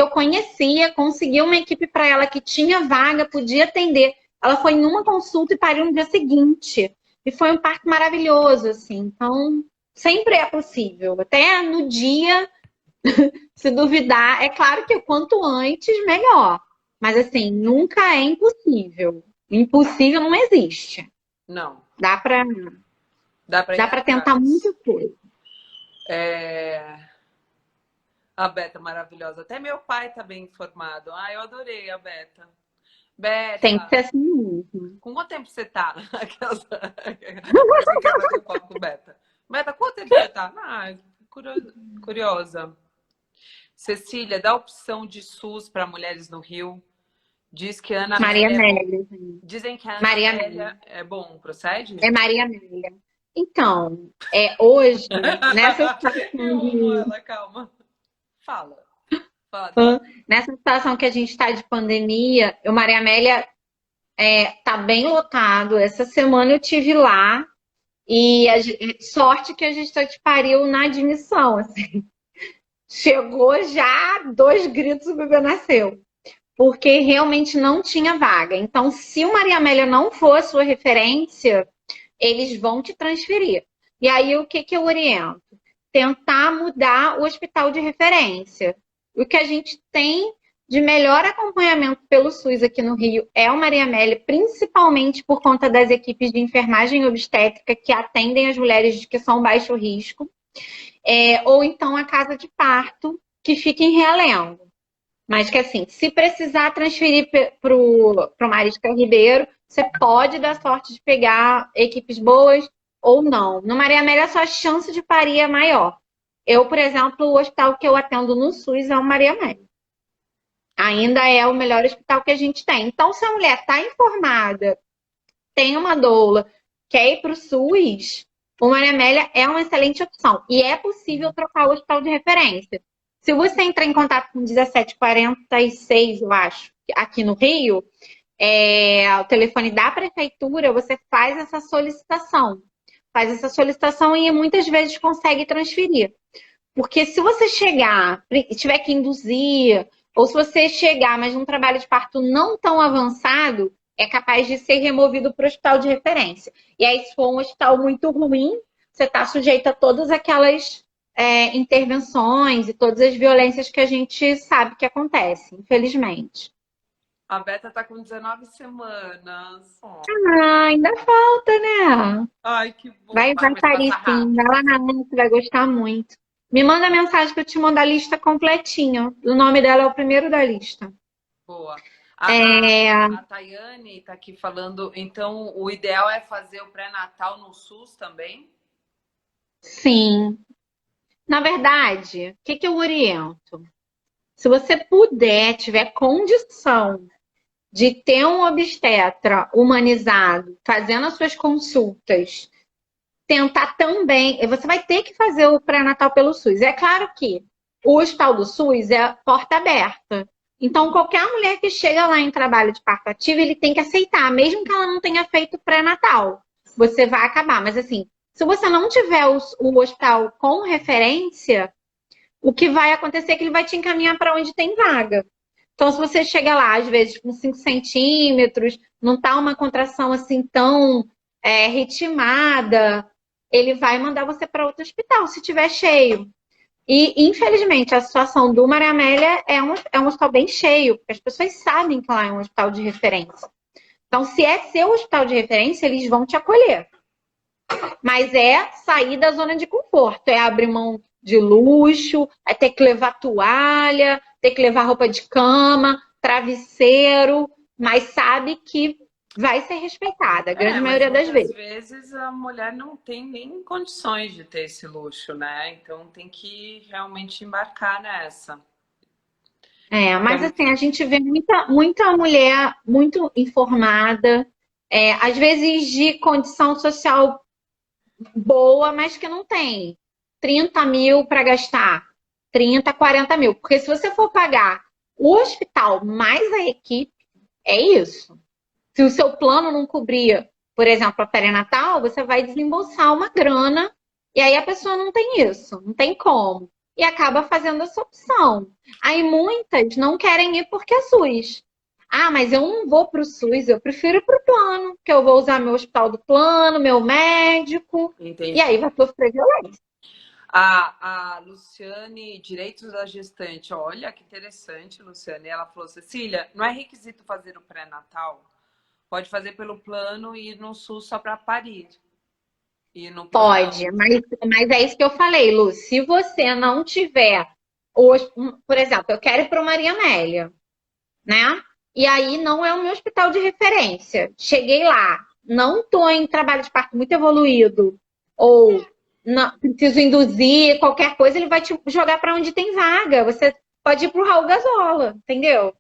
eu conhecia, consegui uma equipe para ela que tinha vaga, podia atender. Ela foi em uma consulta e pariu no dia seguinte. E foi um parto maravilhoso, assim. Então, sempre é possível. Até no dia se duvidar, é claro que quanto antes, melhor. Mas assim, nunca é impossível. Impossível não existe. Não. Dá para Dá para ir dá para tentar atrás. muita coisa. A Beta maravilhosa. Até meu pai tá bem informado. Ah, eu adorei a Beta. Beta, Tem que ser assim mesmo. com quanto tempo você tá? Parece que quer bater um papo com Beta. Beta, quanto tempo você tá? Ah, curiosa. Cecília, dá opção de SUS para mulheres no Rio. Diz que a Ana Maria Amélia é bom. Amélia. Dizem que a Ana Maria Amélia Amélia. é bom. Procede? É Maria Amélia. Então, hoje, nessa situação Eu amo de, ela, calma. Fala. Fala dela. nessa situação que a gente está de pandemia, o Maria Amélia tá bem lotado. Essa semana eu tive lá e sorte que a gestante pariu na admissão, assim. Chegou já, 2 gritos, o bebê nasceu. Porque realmente não tinha vaga. Então, se o Maria Amélia não for a sua referência, eles vão te transferir. E aí, o que eu oriento? Tentar mudar o hospital de referência. O que a gente tem de melhor acompanhamento pelo SUS aqui no Rio é o Maria Amélia, principalmente por conta das equipes de enfermagem obstétrica que atendem as mulheres que são baixo risco. Ou então a casa de parto, que fica em Realengo. Mas que assim, se precisar transferir para o Mariscal Ribeiro, você pode dar sorte de pegar equipes boas ou não. No Maria Amélia, a sua chance de parir é maior. Eu, por exemplo, o hospital que eu atendo no SUS é o Maria Amélia. Ainda é o melhor hospital que a gente tem. Então, se a mulher está informada, tem uma doula, quer ir para o SUS, o Maria Amélia é uma excelente opção. E é possível trocar o hospital de referência. Se você entrar em contato com 1746, eu acho, aqui no Rio, o telefone da prefeitura, você faz essa solicitação. Faz essa solicitação e muitas vezes consegue transferir. Porque se você chegar e tiver que induzir, ou se você chegar, mas num trabalho de parto não tão avançado, é capaz de ser removido para o hospital de referência. E aí, se for um hospital muito ruim, você está sujeito a todas aquelas intervenções e todas as violências que a gente sabe que acontecem, infelizmente. A Beta tá com 19 semanas. Oh. Ah, ainda falta, né? Ai, que bom. Vai Mas parir passa sim. Vai lá rápido. na Ana, você vai gostar muito. Me manda mensagem para eu te mandar a lista completinha. O nome dela é o primeiro da lista. Boa. É, A Tayane tá aqui falando, então o ideal é fazer o pré-natal no SUS também? sim. Na verdade, o que eu oriento? Se você puder, tiver condição de ter um obstetra humanizado, fazendo as suas consultas, tentar também. Você vai ter que fazer o pré-natal pelo SUS. É claro que o hospital do SUS é porta aberta. Então, qualquer mulher que chega lá em trabalho de parto ativo, ele tem que aceitar, mesmo que ela não tenha feito pré-natal. Você vai acabar. Mas, assim, se você não tiver o hospital com referência, o que vai acontecer é que ele vai te encaminhar para onde tem vaga. Então, se você chega lá, às vezes, com 5 centímetros, não tá uma contração assim tão ritmada, ele vai mandar você para outro hospital, se tiver cheio. E, infelizmente, a situação do Maria Amélia é um hospital bem cheio, porque as pessoas sabem que lá é um hospital de referência. Então, se é seu hospital de referência, eles vão te acolher. Mas é sair da zona de conforto, é abrir mão de luxo, é ter que levar toalha, ter que levar roupa de cama, travesseiro, mas sabe que vai ser respeitada, a grande Mas maioria das muitas vezes. vezes a mulher não tem nem condições de ter esse luxo, né? Então tem que realmente embarcar nessa. Mas assim, a gente vê muita mulher muito informada, às vezes de condição social boa, mas que não tem. 30 mil para gastar. 30, 40 mil. Porque se você for pagar o hospital mais a equipe, é isso. Se o seu plano não cobrir, por exemplo, a perinatal, você vai desembolsar uma grana e aí a pessoa não tem isso, não tem como. E acaba fazendo essa opção. Aí muitas não querem ir porque é SUS. Ah, mas eu não vou para o SUS, eu prefiro ir para o plano, que eu vou usar meu hospital do plano, meu médico. Entendi. E aí vai sofrer violência. A Luciane, direitos da gestante, olha que interessante, Luciane. Ela falou, Cecília, não é requisito fazer o pré-natal? Pode fazer pelo plano e ir no SUS só para parir. E no Pode, mas é isso que eu falei, Lu. Se você não tiver, hoje, por exemplo, eu quero ir para o Maria Amélia, né? E aí não é o meu hospital de referência. Cheguei lá, não estou em trabalho de parto muito evoluído, ou não, preciso induzir qualquer coisa, ele vai te jogar para onde tem vaga. Você pode ir para o Raul Gazola, entendeu?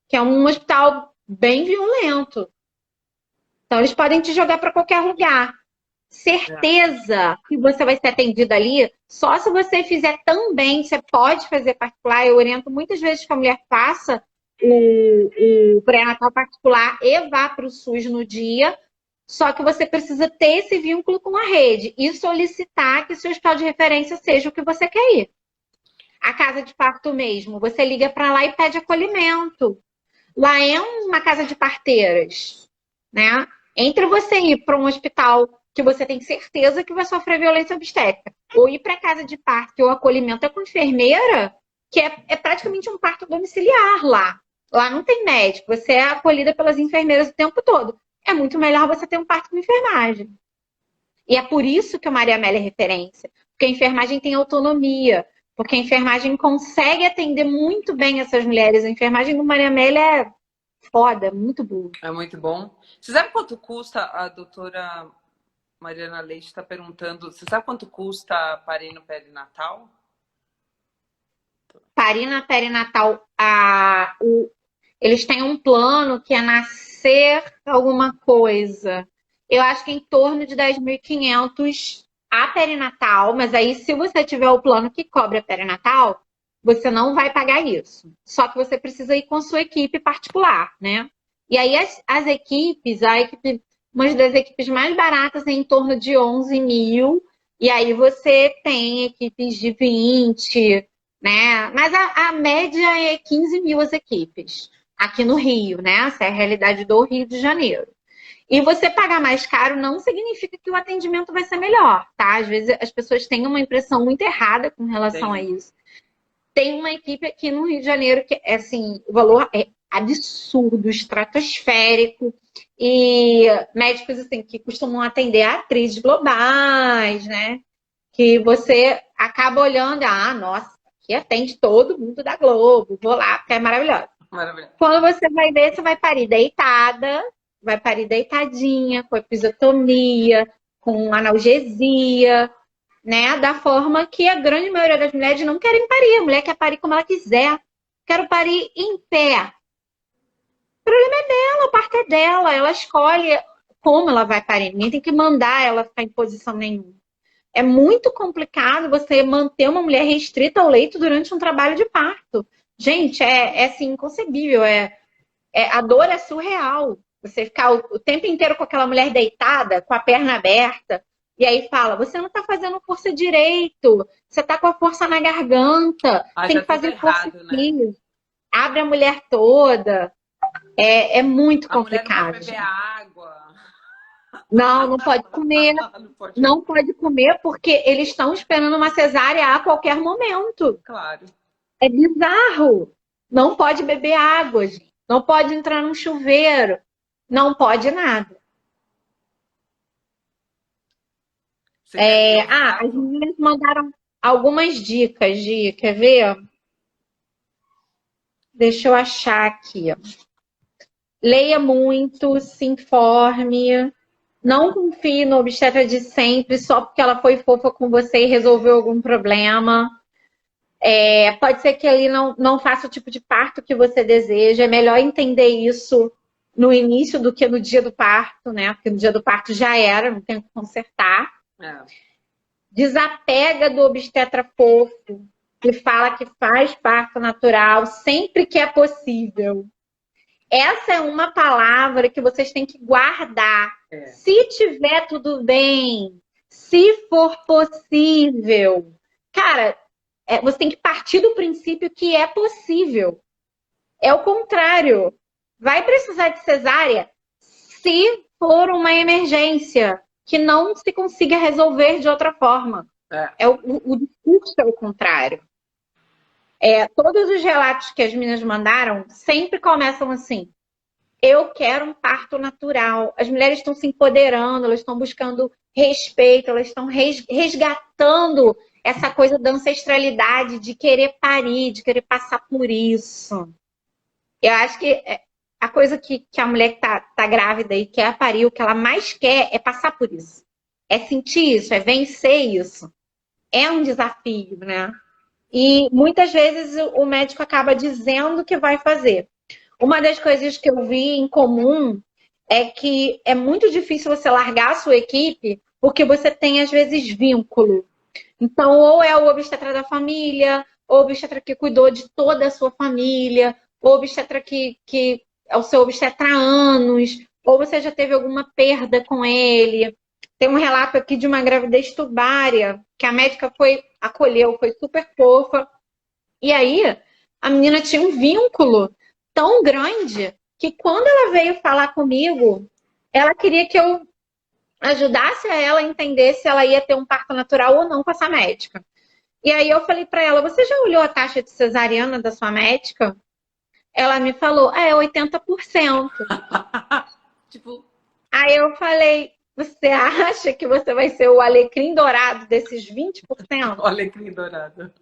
Que é um hospital bem violento. Então, eles podem te jogar para qualquer lugar. Certeza que você vai ser atendida ali, só se você fizer também, você pode fazer particular. Eu oriento muitas vezes que a mulher faça o pré-natal particular e vá para o SUS no dia, só que você precisa ter esse vínculo com a rede e solicitar que seu hospital de referência seja o que você quer ir. A casa de parto mesmo, você liga para lá e pede acolhimento. Lá é uma casa de parteiras, né? Entre você ir para um hospital que você tem certeza que vai sofrer violência obstétrica, ou ir para casa de parto, que o acolhimento é com enfermeira, que é praticamente um parto domiciliar lá. Lá não tem médico, você é acolhida pelas enfermeiras o tempo todo. É muito melhor você ter um parto com enfermagem. E é por isso que o Maria Amélia é referência, porque a enfermagem tem autonomia, porque a enfermagem consegue atender muito bem essas mulheres. A enfermagem do Maria Amélia é foda, muito boa. É muito bom. Você sabe quanto custa? A doutora Mariana Leite está perguntando. Você sabe quanto custa parir no perinatal? Parir na perinatal, eles têm um plano que é nascer alguma coisa. Eu acho que em torno de 10.500 a perinatal, mas aí se você tiver o plano que cobre a perinatal, você não vai pagar isso. Só que você precisa ir com sua equipe particular, né? E aí as equipes, uma das equipes mais baratas é em torno de 11 mil, e aí você tem equipes de 20, né? Mas a média é 15 mil as equipes, aqui no Rio, né? Essa é a realidade do Rio de Janeiro. E você pagar mais caro não significa que o atendimento vai ser melhor, tá? Às vezes as pessoas têm uma impressão muito errada com relação a isso. Tem uma equipe aqui no Rio de Janeiro que, assim, o valor é absurdo, estratosférico, e médicos, assim, que costumam atender atrizes globais, né? Que você acaba olhando, nossa, aqui atende todo mundo da Globo, vou lá, porque é maravilhoso. Maravilha. Quando você vai ver, você vai parir deitada, vai parir deitadinha, com episiotomia, com analgesia, né? Da forma que a grande maioria das mulheres não querem parir. A mulher quer parir como ela quiser. Quero parir em pé. O problema é dela, o parto é dela. Ela escolhe como ela vai parir. Ninguém tem que mandar ela ficar em posição nenhuma. É muito complicado você manter uma mulher restrita ao leito durante um trabalho de parto. Gente, é assim, inconcebível. A dor é surreal. Você ficar o tempo inteiro com aquela mulher deitada, com a perna aberta, e aí fala, você não está fazendo força direito, você está com a força na garganta, tem que fazer força aqui. Né? Abre a mulher toda. É muito complicado. A mulher não pode beber água. Não pode comer. Não pode comer porque eles estão esperando uma cesárea a qualquer momento. Claro. É bizarro. Não pode beber água, gente. Não pode entrar num chuveiro. Não pode nada. As meninas mandaram algumas dicas, Gi. Quer ver? Deixa eu achar aqui. Leia muito, se informe. Não confie no obstetra de sempre só porque ela foi fofa com você e resolveu algum problema. Pode ser que ele não faça o tipo de parto que você deseja. É melhor entender isso no início do que no dia do parto, né? Porque no dia do parto já era, não tem o que consertar. Desapega do obstetra fofo, que fala que faz parto natural sempre que é possível. Essa é uma palavra que vocês têm que guardar. Se tiver tudo bem, se for possível. Cara, você tem que partir do princípio que é possível. É o contrário. Vai precisar de cesárea se for uma emergência que não se consiga resolver de outra forma. O discurso é o contrário. Todos os relatos que as meninas mandaram sempre começam assim. Eu quero um parto natural. As mulheres estão se empoderando, elas estão buscando respeito, elas estão resgatando essa coisa da ancestralidade, de querer parir, de querer passar por isso. Eu acho que a coisa que a mulher que tá grávida e quer parir, o que ela mais quer é passar por isso. É sentir isso, é vencer isso. É um desafio, né? E muitas vezes o médico acaba dizendo que vai fazer. Uma das coisas que eu vi em comum é que é muito difícil você largar a sua equipe porque você tem, às vezes, vínculo. Então, ou é o obstetra da família, ou o obstetra que cuidou de toda a sua família, ou o obstetra que é o seu obstetra há anos, ou você já teve alguma perda com ele. Tem um relato aqui de uma gravidez tubária, que a médica acolheu, foi super fofa. E aí, a menina tinha um vínculo tão grande que quando ela veio falar comigo, ela queria que eu ajudasse a ela a entender se ela ia ter um parto natural ou não com essa médica. E aí eu falei para ela, você já olhou a taxa de cesariana da sua médica? Ela me falou, é 80%. Tipo... Aí eu falei, você acha que você vai ser o alecrim dourado desses 20%? O alecrim dourado.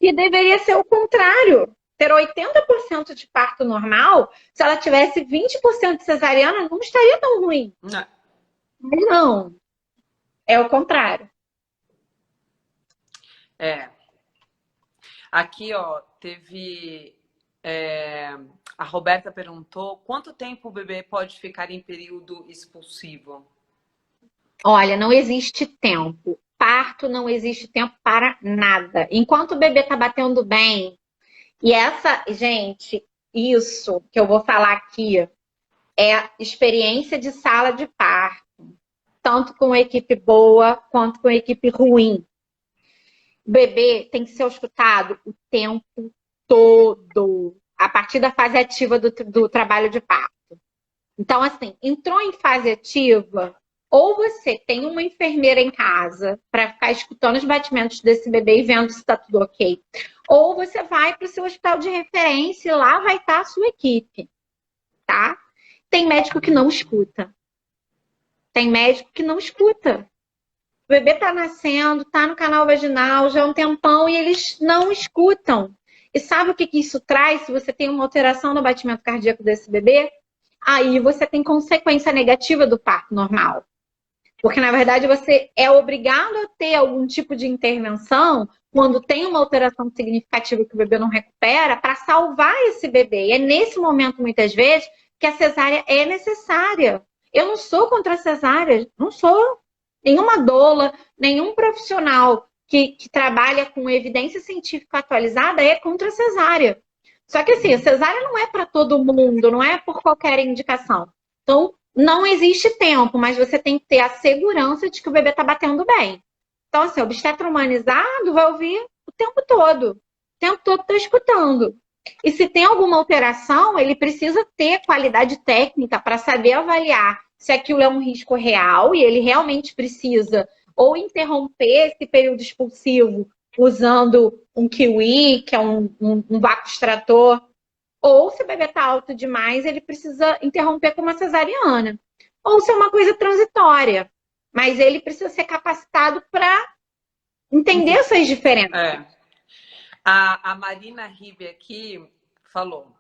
E deveria ser o contrário. Ter 80% de parto normal, se ela tivesse 20% de cesariana, não estaria tão ruim. Não. Mas não. É o contrário. Aqui, ó, teve... a Roberta perguntou quanto tempo o bebê pode ficar em período expulsivo? Olha, não existe tempo. Parto não existe tempo para nada. Enquanto o bebê tá batendo bem, e gente, isso que eu vou falar aqui é experiência de sala de parto, tanto com equipe boa quanto com equipe ruim. O bebê tem que ser escutado o tempo todo, a partir da fase ativa do trabalho de parto. Então, assim, entrou em fase ativa, ou você tem uma enfermeira em casa para ficar escutando os batimentos desse bebê e vendo se está tudo ok. Ou você vai para o seu hospital de referência e lá vai estar a sua equipe, tá? Tem médico que não escuta. Tem médico que não escuta. O bebê está nascendo, está no canal vaginal já há um tempão e eles não escutam. E sabe o que isso traz se você tem uma alteração no batimento cardíaco desse bebê? Aí você tem consequência negativa do parto normal. Porque, na verdade, você é obrigado a ter algum tipo de intervenção quando tem uma alteração significativa que o bebê não recupera para salvar esse bebê. E é nesse momento, muitas vezes, que a cesárea é necessária. Eu não sou contra a cesárea, não sou. Nenhuma doula, nenhum profissional que trabalha com evidência científica atualizada é contra a cesárea. Só que assim, a cesárea não é para todo mundo, não é por qualquer indicação. Então, não existe tempo, mas você tem que ter a segurança de que o bebê está batendo bem. Então, assim, o obstetra humanizado vai ouvir o tempo todo. O tempo todo está escutando. E se tem alguma alteração, ele precisa ter qualidade técnica para saber avaliar se aquilo é um risco real e ele realmente precisa ou interromper esse período expulsivo usando um kiwi, que é um vácuo extrator, ou se o bebê está alto demais, ele precisa interromper com uma cesariana. Ou se é uma coisa transitória. Mas ele precisa ser capacitado para entender essas diferenças. A Marina Ribe aqui falou.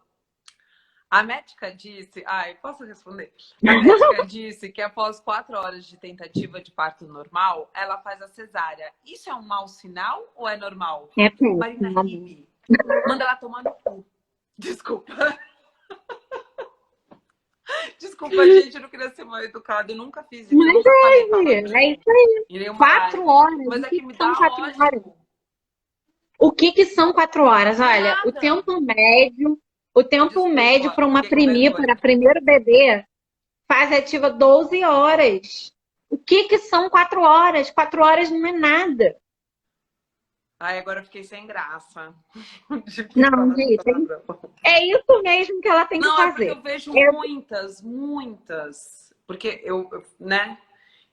A médica disse... posso responder? A médica disse que após 4 horas de tentativa de parto normal, ela faz a cesárea. Isso é um mau sinal ou é normal? Marina Ribe, manda ela tomar no cu. Desculpa. Desculpa, gente, eu não queria ser mal educada. Eu nunca fiz isso. Eu Mas nunca falei é palavrão isso aí. em nenhuma 4 live. horas. Mas O é que que que me são dá 4 horas? ódio. O que que são 4 horas? Não é Olha, nada. o tempo médio Desculpa, para uma fiquei com vergonha. primeiro bebê, fase ativa 12 horas. O que que são 4 horas? 4 horas não é nada. Ai, agora eu fiquei sem graça de Não, falar de Rita, palavrão. é isso mesmo que ela tem que Não, é porque fazer. eu vejo É, muitas. Porque né?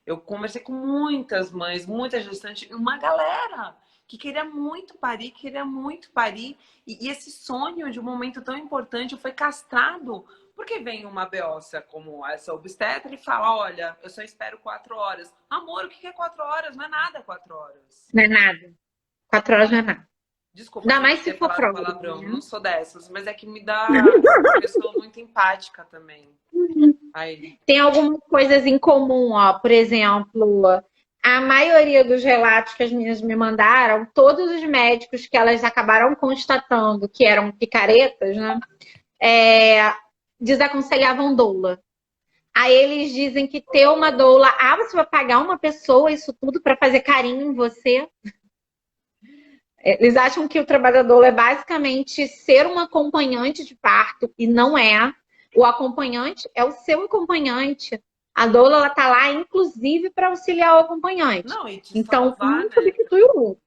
Eu conversei com muitas mães, muita gestante, uma galera que queria muito parir, queria muito parir. E esse sonho de um momento tão importante foi castrado. Porque vem uma beócia como essa obstetra e fala: olha, eu só espero 4 horas. Amor, o que é 4 horas? Não é nada 4 horas. não é nada. 4 horas não é nada. Desculpa, Ainda gente, mais se ter for falado prova, palavrão. né? Não sou dessas, mas é que me dá. Eu sou uma pessoa muito empática também. Aí, Tem algumas coisas em comum, ó. Por exemplo, a maioria dos relatos que as meninas me mandaram, todos os médicos que elas acabaram constatando que eram picaretas, né? Desaconselhavam doula. Aí eles dizem que ter uma doula, você vai pagar uma pessoa isso tudo para fazer carinho em você? Eles acham que o trabalho da doula é basicamente ser um acompanhante de parto e não é. O acompanhante é o seu acompanhante. A doula ela tá lá, inclusive, para auxiliar o acompanhante. não, e te Então, salvar, um né? substitui o outro.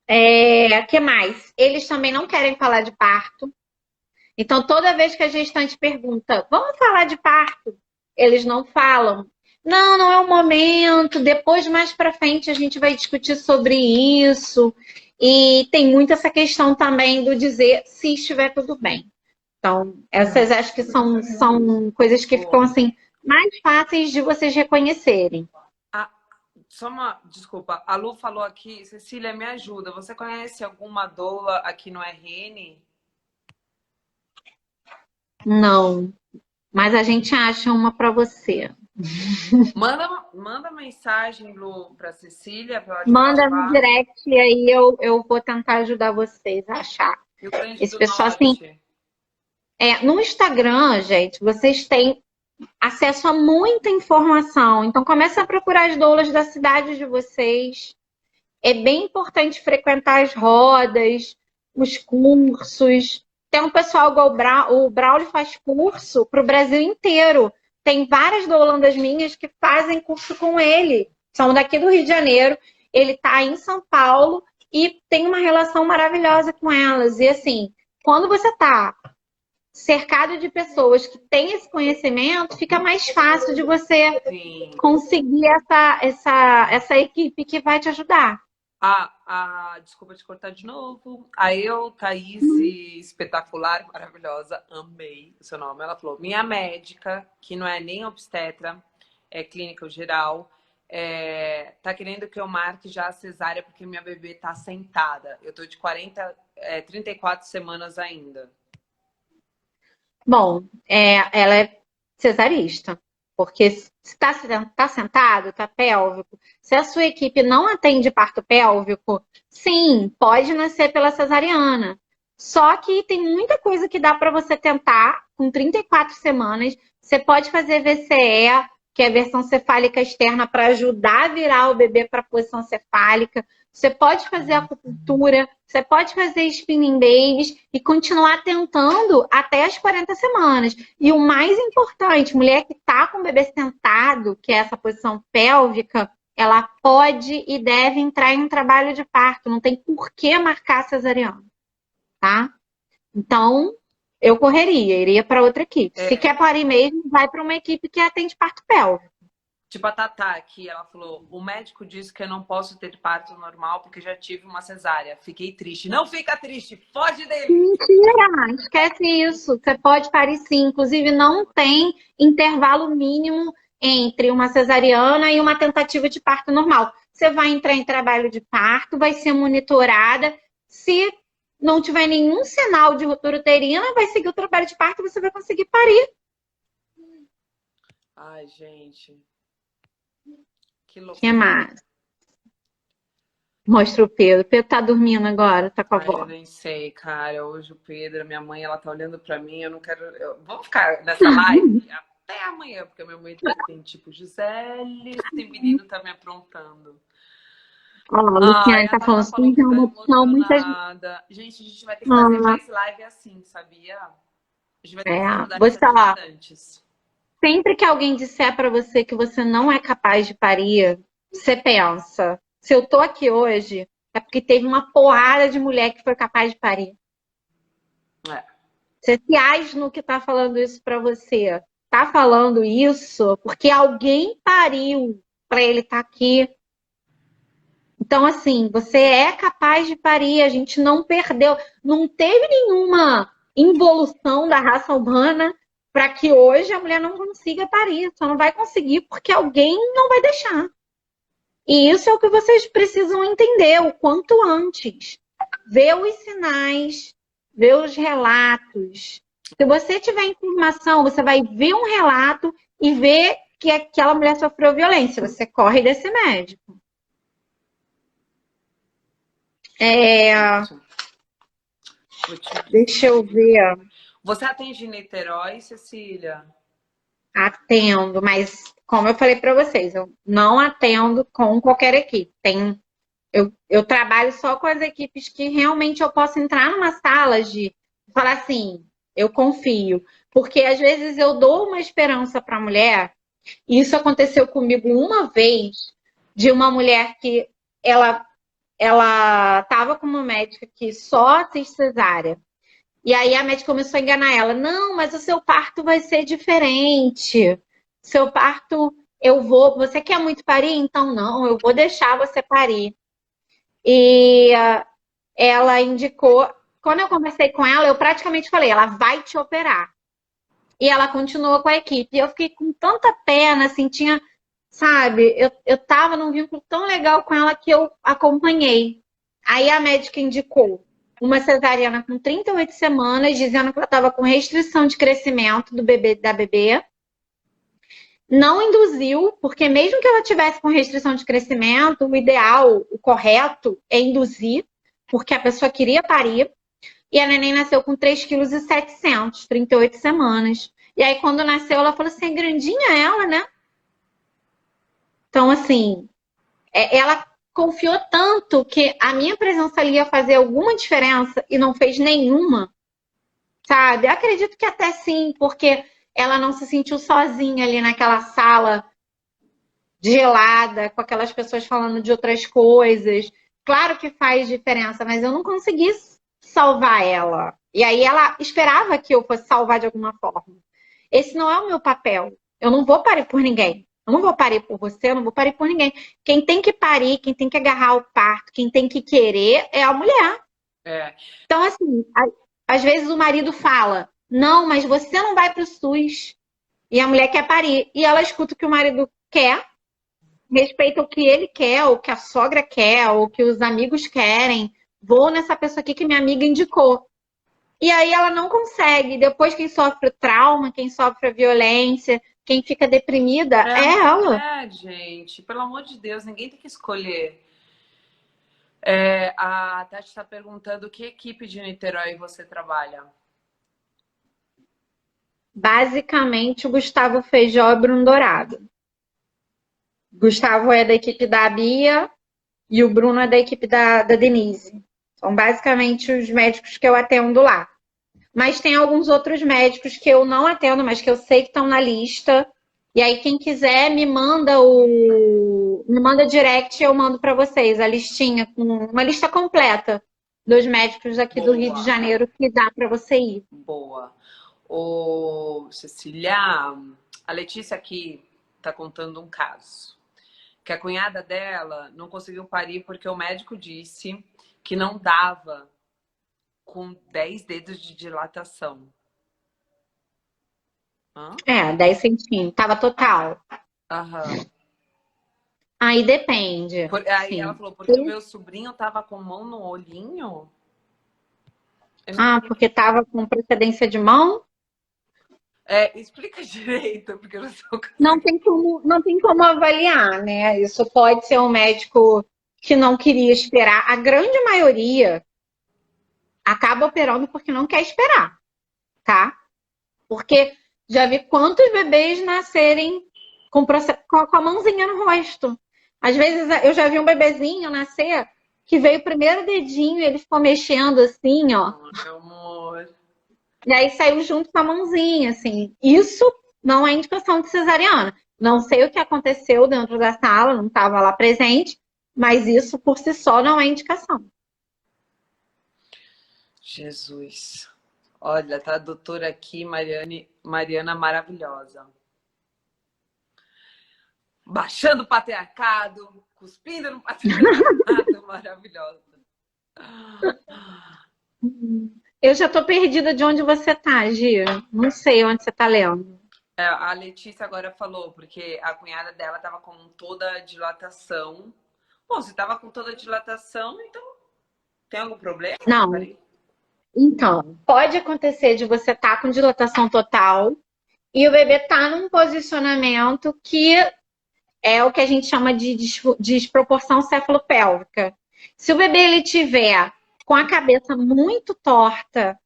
É. Que mais? Eles também não querem falar de parto. Então, toda vez que a gestante pergunta, vamos falar de parto? Eles não falam. Não, não é o momento. Depois, mais para frente, a gente vai discutir sobre isso. E tem muito essa questão também do dizer se estiver tudo bem. Então, essas acho que são coisas que ficam Boa. assim mais fáceis de vocês reconhecerem. Ah, só uma desculpa. A Lu falou aqui, Cecília, me ajuda. Você conhece alguma doula aqui no RN? Não, mas a gente acha uma para você. Manda mensagem, Lu, para Cecília, para ela te Manda no passar. direct e aí eu vou tentar ajudar vocês a achar. Rio Grande Esse do pessoal, assim, Norte. no Instagram, gente, vocês têm acesso a muita informação. Então, comece a procurar as doulas da cidade de vocês. É bem importante frequentar as rodas, os cursos. Tem um pessoal igual o Braulio faz curso para o Brasil inteiro. Tem várias doulandas minhas que fazem curso com ele. São daqui do Rio de Janeiro. Ele está em São Paulo e tem uma relação maravilhosa com elas. E assim, quando você está cercado de pessoas que têm esse conhecimento, fica mais fácil de você Sim. conseguir essa equipe que vai te ajudar. Desculpa te cortar de novo. Thaís, espetacular, maravilhosa, amei o seu nome. Ela falou: minha médica, que não é nem obstetra, é clínica geral, tá querendo que eu marque já a cesárea porque minha bebê tá sentada. Eu tô de 34 semanas ainda. Bom, ela é cesarista, porque se está sentado, está pélvico. Se a sua equipe não atende parto pélvico, sim, pode nascer pela cesariana. Só que tem muita coisa que dá para você tentar com 34 semanas. Você pode fazer VCE, que é a versão cefálica externa, para ajudar a virar o bebê para a posição cefálica. Você pode fazer acupuntura, você pode fazer spinning babies e continuar tentando até as 40 semanas. E o mais importante, mulher que está com o bebê sentado, que é essa posição pélvica, ela pode e deve entrar em um trabalho de parto. Não tem por que marcar cesariana, tá? Então, eu iria para outra equipe. Se quer parir mesmo, vai para uma equipe que atende parto pélvico. Tipo a Tatá aqui, ela falou: o médico disse que eu não posso ter parto normal porque já tive uma cesárea. Fiquei triste. Não fica triste, foge dele! Mentira! Esquece isso. Você pode parir sim. Inclusive, não tem intervalo mínimo entre uma cesariana e uma tentativa de parto normal. Você vai entrar em trabalho de parto, vai ser monitorada. Se não tiver nenhum sinal de ruptura uterina, vai seguir o trabalho de parto e você vai conseguir parir. Ai, gente. Que Que loucura. mais? Mostra o Pedro. O Pedro tá dormindo agora, tá com a Ai, eu avó. nem sei, cara. Hoje o Pedro, a minha mãe, ela tá olhando pra mim. Eu não quero. Vamos ficar nessa live até amanhã, porque a minha mãe tem tipo, Gisele, esse menino tá me aprontando. Ó, a Ai, Luciane a tá Tati falando tá assim, falando que que é tá uma opção muitas. emocionada. Gente, a gente vai ter que fazer mais live assim, sabia? A gente vai ter que É, se mudar você, nessas ó, distantes. sempre que alguém disser pra você que você não é capaz de parir, você pensa, se eu tô aqui hoje, é porque teve uma porrada de mulher que foi capaz de parir. É. Você se Asno que tá falando isso pra você, tá falando isso porque alguém pariu pra ele estar aqui. Então, assim, você é capaz de parir, a gente não perdeu, não teve nenhuma involução da raça humana para que hoje a mulher não consiga parir. Só não vai conseguir porque alguém não vai deixar. E isso é o que vocês precisam entender o quanto antes. Ver os sinais, ver os relatos. Se você tiver informação, você vai ver um relato e ver que aquela mulher sofreu violência. Você corre desse médico. É, Isso. Vou te deixa eu dizer. ver. Você atende em Niterói, Cecília? Atendo, mas como eu falei para vocês, eu não atendo com qualquer equipe. Eu trabalho só com as equipes que realmente eu posso entrar numa sala de falar assim, eu confio. Porque às vezes eu dou uma esperança para a mulher, e isso aconteceu comigo uma vez, de uma mulher que ela ela estava com uma médica que só assiste cesárea. E aí a médica começou a enganar ela. Não, mas o seu parto vai ser diferente. Seu parto, eu vou. Você quer muito parir? Então não, eu vou deixar você parir. E ela indicou. Quando eu conversei com ela, eu praticamente falei: ela vai te operar. E ela continuou com a equipe. E eu fiquei com tanta pena, assim, tinha, sabe, eu tava num vínculo tão legal com ela que eu acompanhei. Aí a médica indicou uma cesariana com 38 semanas, dizendo que ela estava com restrição de crescimento do bebê da bebê. Não induziu, porque mesmo que ela tivesse com restrição de crescimento, o ideal, o correto é induzir, porque a pessoa queria parir. E a neném nasceu com 3,7 kg, 38 semanas. E aí, quando nasceu, ela falou assim: é grandinha ela, né? Então, assim, ela confiou tanto que a minha presença ali ia fazer alguma diferença e não fez nenhuma, sabe? Eu acredito que até sim, porque ela não se sentiu sozinha ali naquela sala gelada, com aquelas pessoas falando de outras coisas. Claro que faz diferença, mas eu não consegui salvar ela. E aí ela esperava que eu fosse salvar de alguma forma. Esse não é o meu papel. Eu não vou parir por ninguém. Eu não vou parir por você, eu não vou parir por ninguém. Quem tem que parir, quem tem que agarrar o parto, quem tem que querer é a mulher. É. Então, assim, às vezes o marido fala: não, mas você não vai para o SUS. E a mulher quer parir. E ela escuta o que o marido quer, respeita o que ele quer, o que a sogra quer, o que os amigos querem. Vou nessa pessoa aqui que minha amiga indicou. E aí ela não consegue. Depois, quem sofre o trauma, quem sofre a violência, quem fica deprimida É é a ela. mulher, gente. Pelo amor de Deus, ninguém tem que escolher. É, a Tati está perguntando que equipe de Niterói você trabalha. Basicamente, o Gustavo Feijó e o Bruno Dourado. Gustavo é da equipe da Bia e o Bruno é da equipe da Denise. São basicamente os médicos que eu atendo lá. Mas tem alguns outros médicos que eu não atendo, mas que eu sei que estão na lista. E aí, quem quiser, me manda direct, eu mando para vocês a listinha, com uma lista completa dos médicos aqui do Rio de Boa, Janeiro que dá para você ir. boa. Ô, Cecília, a Letícia aqui tá contando um caso. Que a cunhada dela não conseguiu parir porque o médico disse que não dava com 10 dedos de dilatação. Hã? 10 centímetros, tava total. Aham. Aí depende, Aí ela sim. falou, porque o meu sobrinho tava com mão no olhinho. Eu não Ah, porque tava com procedência de mão? explica direito, porque eu não sou. Não tem como avaliar, né? Isso pode ser um médico que não queria esperar. A grande maioria acaba operando porque não quer esperar, tá? Porque já vi quantos bebês nascerem com a mãozinha no rosto. Às vezes eu já vi um bebezinho nascer que veio o primeiro dedinho e ele ficou mexendo assim, ó. Meu amor. E aí saiu junto com a mãozinha, assim. Isso não é indicação de cesariana. Não sei o que aconteceu dentro da sala, não estava lá presente, mas isso por si só não é indicação. Jesus. Olha, tá a doutora aqui, Mariana maravilhosa. Baixando o patriarcado, cuspindo no patriarcado, maravilhosa. Eu já tô perdida de onde você tá, Gia. Não sei onde você tá lendo. A Letícia agora falou, porque a cunhada dela tava com toda a dilatação. Bom, se tava com toda a dilatação, então tem algum problema? Não. Então, pode acontecer de você estar com dilatação total e o bebê tá num posicionamento que é o que a gente chama de desproporção cefalopélvica. Se o bebê ele tiver com a cabeça muito torta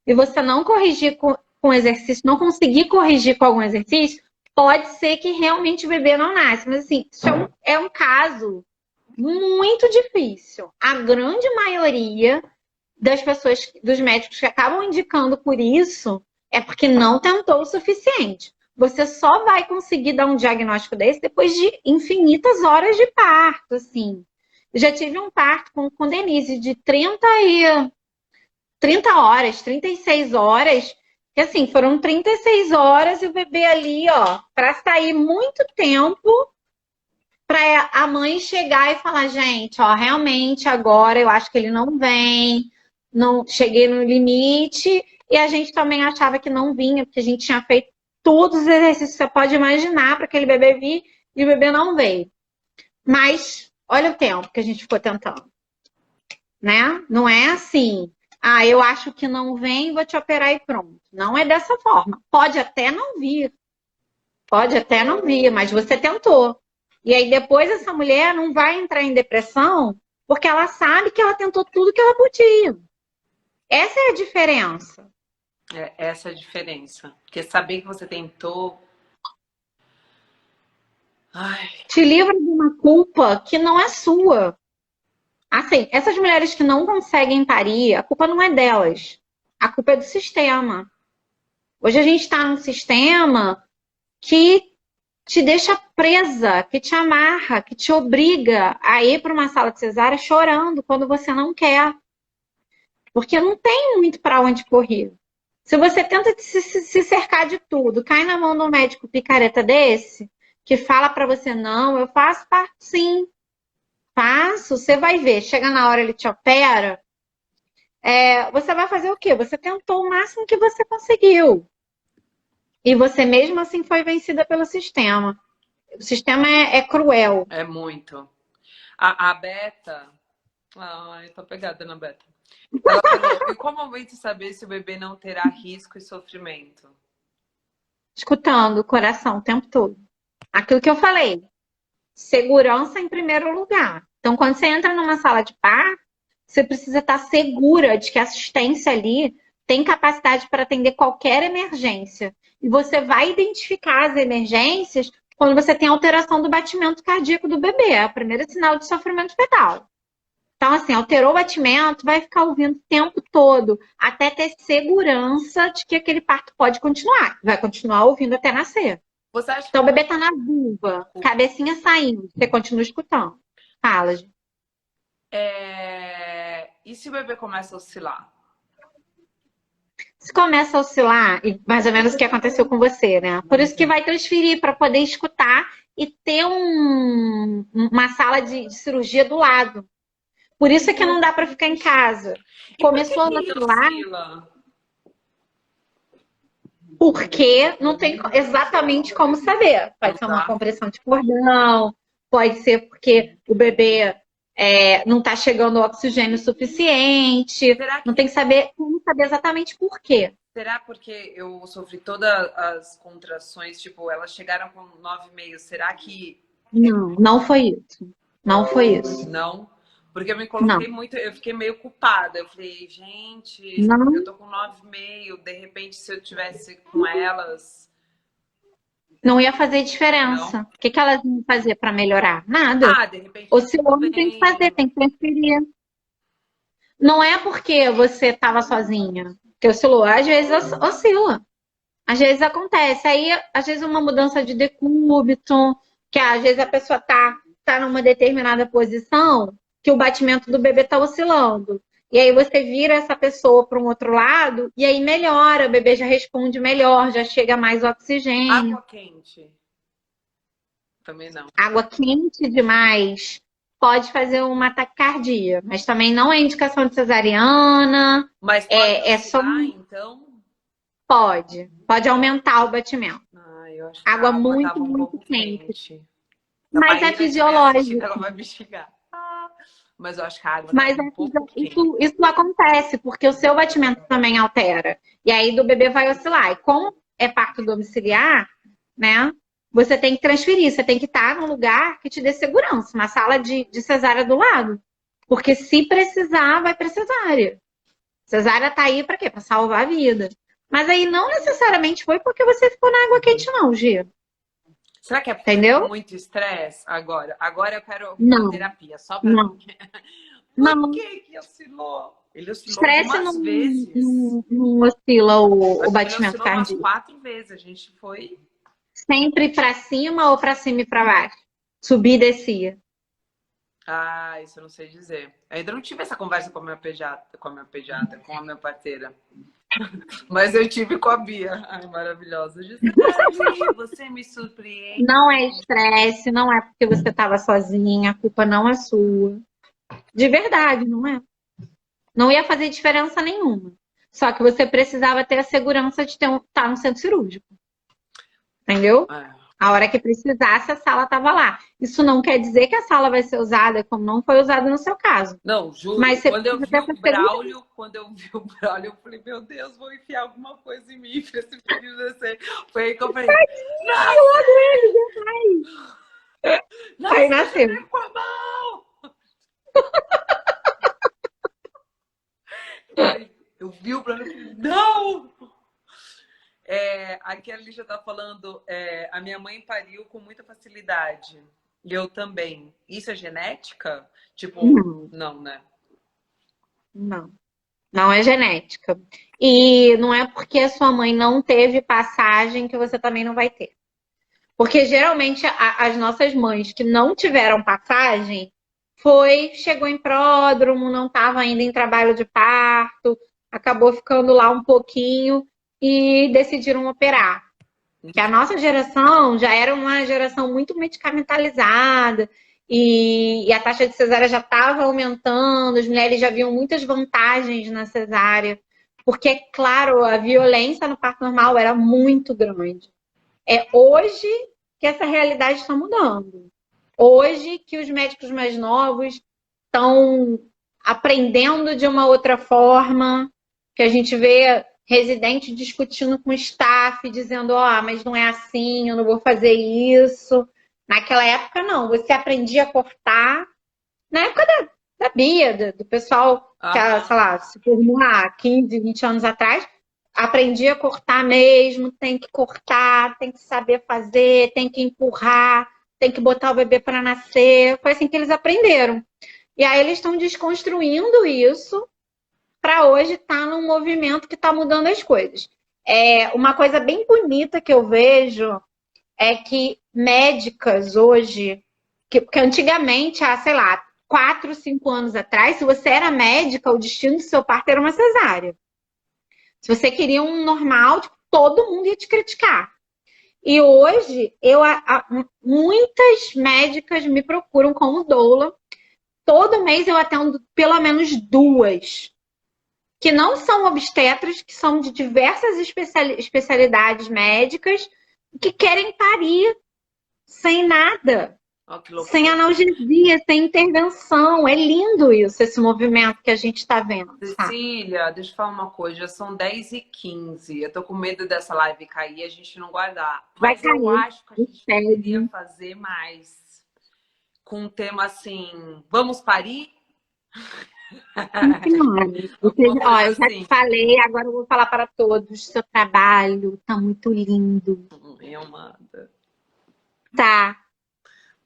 e você não corrigir com exercício, não conseguir corrigir com algum exercício, pode ser que realmente o bebê não nasce. Mas assim, isso é um caso muito difícil. A grande maioria das pessoas, dos médicos que acabam indicando por isso, é porque não tentou o suficiente. Você só vai conseguir dar um diagnóstico desse depois de infinitas horas de parto, assim. Eu já tive um parto com Denise de 30 horas, 36 horas, que assim, foram 36 horas e o bebê ali, ó, para sair muito tempo, para a mãe chegar e falar, gente, ó, realmente agora eu acho que ele não vem, não cheguei no limite, e a gente também achava que não vinha, porque a gente tinha feito todos os exercícios que você pode imaginar para aquele bebê vir e o bebê não veio. Mas olha o tempo que a gente ficou tentando, né? Não é assim, ah, eu acho que não vem, vou te operar e pronto. Não é dessa forma. Pode até não vir, mas você tentou. E aí depois essa mulher não vai entrar em depressão porque ela sabe que ela tentou tudo que ela podia. Essa é a diferença. É essa a diferença. Porque saber que você tentou. Ai. Te livra de uma culpa que não é sua. Assim, essas mulheres que não conseguem parir, a culpa não é delas. A culpa é do sistema. Hoje a gente está num sistema que te deixa presa, que te amarra, que te obriga a ir para uma sala de cesárea chorando quando você não quer. Porque não tem muito para onde correr. Se você tenta se cercar de tudo, cai na mão de um médico picareta desse, que fala para você, não, eu faço parte sim. Faço, você vai ver. Chega na hora, ele te opera. Você vai fazer o quê? Você tentou o máximo que você conseguiu. E você mesmo assim foi vencida pelo sistema. O sistema é cruel. É muito. A Beta. Ai, tô pegada na Beta. Ela falou, em qual momento saber se o bebê não terá risco e sofrimento? Escutando o coração o tempo todo. Aquilo que eu falei. Segurança em primeiro lugar. Então, quando você entra numa sala de parto, você precisa estar segura de que a assistência ali tem capacidade para atender qualquer emergência. E você vai identificar as emergências quando você tem alteração do batimento cardíaco do bebê. É o primeiro sinal de sofrimento fetal. Então, assim, alterou o batimento, vai ficar ouvindo o tempo todo, até ter segurança de que aquele parto pode continuar. Vai continuar ouvindo até nascer. Você acha Então, o bebê tá na vulva, cabecinha saindo. Você continua escutando. Fala, gente. E se o bebê começa a oscilar? Se começa a oscilar, e mais ou menos o que aconteceu com você, né? Por isso que vai transferir para poder escutar e ter uma sala de cirurgia do lado. Por isso é que não dá para ficar em casa. Começou a oscilar. Porque não tem exatamente como saber. Pode ser uma compressão de cordão, pode ser porque o bebê não está chegando oxigênio suficiente. Não tem que saber como saber exatamente por quê. Será porque eu sofri todas as contrações, tipo, elas chegaram com 9,5. Será que... Não foi isso. Não foi isso. Não? Porque eu me coloquei Não. muito, eu fiquei meio culpada. Eu falei, gente, eu Não, tô com 9,5, de repente se eu tivesse com elas, não ia fazer não? diferença. O que que elas iam fazer para melhorar? Nada. Ah, de repente tá tudo Oscilou, não tem que fazer, bem. tem que transferir. Não é porque você estava sozinha que oscilou. Às vezes oscila. Às vezes acontece. Aí, às vezes, uma mudança de decúbito, que às vezes a pessoa tá numa determinada posição, que o batimento do bebê tá oscilando. E aí você vira essa pessoa para um outro lado, e aí melhora, o bebê já responde melhor, já chega mais oxigênio. Água quente, também não. Água quente demais pode fazer uma taquicardia, mas também não é indicação de cesariana, Mas pode é só oscilar, então? pode aumentar o batimento. Ah, eu acho que a Água água muito, tava um muito pouco quente. quente. Se a Mas é Maíra estiver assistindo, ela fisiológico. vai me xingar. Ah, mas eu acho que a água Mas tava um pouco quente. isso acontece, porque o seu batimento também altera. E aí do bebê vai oscilar. E como é parto domiciliar, né? Você tem que transferir, você tem que estar num lugar que te dê segurança, uma sala de cesárea do lado. Porque se precisar, vai para cesárea. Cesárea tá aí para quê? Para salvar a vida. Mas aí não necessariamente foi porque você ficou na água quente, não, Gia. Será que é porque eu fico com Entendeu? muito estresse agora? Agora eu quero uma Não, terapia só pra mim. não, Por não. que que oscilou? Ele oscilou Estresse algumas vezes. não oscila o Acho que ele batimento oscilou umas cardíaco. 4 vezes. A gente foi. Sempre para cima ou para cima e para baixo? Subir e descia. Ah, isso eu não sei dizer. Ainda não tive essa conversa com a minha pediatra, com a minha parteira. Mas eu tive com a Bia. Ai, maravilhosa. Gisele, você me surpreende. Não é estresse, não é porque você estava sozinha, a culpa não é sua. De verdade, não é? Não ia fazer diferença nenhuma. Só que você precisava ter a segurança de estar no centro cirúrgico. Entendeu? É. A hora que precisasse, a sala estava lá. Isso não quer dizer que a sala vai ser usada como não foi usada no seu caso. Não, juro. Mas você precisa ter essa segurança. Quando eu vi o Braulio, eu falei, meu Deus, vou enfiar alguma coisa em mim pra esse filho descer. Foi aí que eu falei, não, não Aí seja nasceu. com a mão! Eu vi o Braulio e falei, não! Aqui a Lígia tá falando, a minha mãe pariu com muita facilidade. E eu também. Isso é genética? Tipo, Não, não, né? não. Não é genética. E não é porque a sua mãe não teve passagem que você também não vai ter. Porque geralmente as nossas mães que não tiveram passagem chegou em pródromo, não estava ainda em trabalho de parto, acabou ficando lá um pouquinho e decidiram operar. Que a nossa geração já era uma geração muito medicamentalizada e a taxa de cesárea já estava aumentando, as mulheres já viam muitas vantagens na cesárea, porque, claro, a violência no parto normal era muito grande. É hoje que essa realidade está mudando. Hoje que os médicos mais novos estão aprendendo de uma outra forma, que a gente vê residente discutindo com o staff, dizendo, mas não é assim, eu não vou fazer isso. Naquela época, não. Você aprendia a cortar. Na época da Bia, do pessoal que, sei lá, se formou há 15, 20 anos atrás, aprendi a cortar mesmo, tem que cortar, tem que saber fazer, tem que empurrar, tem que botar o bebê para nascer. Foi assim que eles aprenderam. E aí eles estão desconstruindo isso para hoje estar num movimento que está mudando as coisas. Uma coisa bem bonita que eu vejo é que médicas hoje, porque antigamente, sei lá, 4, 5 anos atrás, se você era médica, o destino do seu parto era uma cesárea. Se você queria um normal, tipo, todo mundo ia te criticar. E hoje, muitas médicas me procuram como doula. Todo mês eu atendo pelo menos 2 que não são obstetras, que são de diversas especialidades médicas, que querem parir sem nada, sem analgesia, sem intervenção. É lindo isso, esse movimento que a gente está vendo. Cecília, deixa eu falar uma coisa, já são 10h15. Eu tô com medo dessa live cair e a gente não guardar. Mas eu acho que a gente poderia fazer mais. com um tema assim, vamos parir? Ó, eu já te falei, agora eu vou falar para todos. Seu trabalho tá muito lindo. Eu mando. Tá.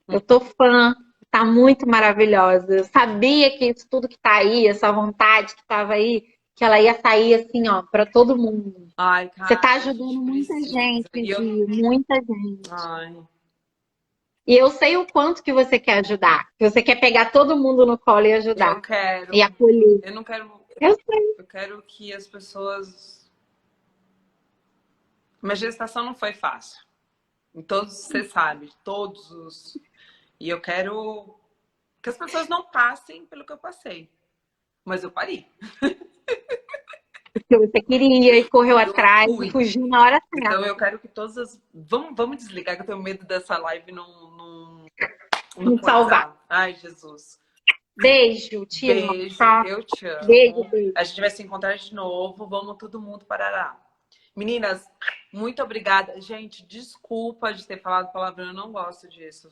Eu tô fã. Tá muito maravilhosa. Eu sabia que isso tudo que tá aí, essa vontade que tava aí, que ela ia sair assim, ó, para todo mundo. Ai, cara, você tá ajudando muita gente, Gi, muita gente. Ai. E eu sei o quanto que você quer ajudar. Que você quer pegar todo mundo no colo e ajudar. Eu quero. E acolher. Eu não quero. Eu sei. Eu quero que as pessoas. Minha gestação não foi fácil. Em todos, você sabe, todos os. E eu quero que as pessoas não passem pelo que eu passei. Mas eu parei. Porque você queria e correu atrás e fugiu na hora certa. Então eu quero que todas as. Vamos desligar, que eu tenho medo dessa live não salvar. Ai, Jesus. Beijo, te amo. Beijo, Tá? eu te amo. Beijo. A gente vai se encontrar de novo. Vamos todo mundo parará. Meninas, muito obrigada. Gente, desculpa de ter falado palavrão, eu não gosto disso.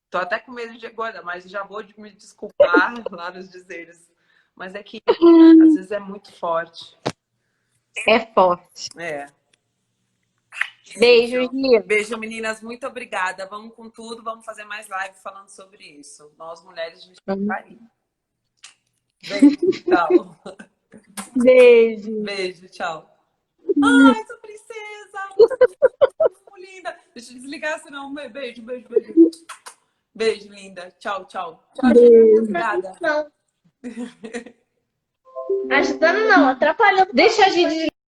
Tô até com medo de agora, mas já vou me desculpar lá nos dizeres. Mas é que às vezes é muito forte. É forte. É. Beijo, Gi. Beijo, meninas. Muito obrigada. Vamos com tudo. Vamos fazer mais live falando sobre isso. Nós, mulheres, a gente vai parir. Beijo, tchau. Beijo. Beijo, tchau. Ai, sua princesa! Muito linda. Deixa eu desligar, senão... Beijo, beijo, beijo. Beijo, linda. Tchau, tchau. Tchau, gente. Obrigada. Ajudando não, atrapalhando. Deixa a gente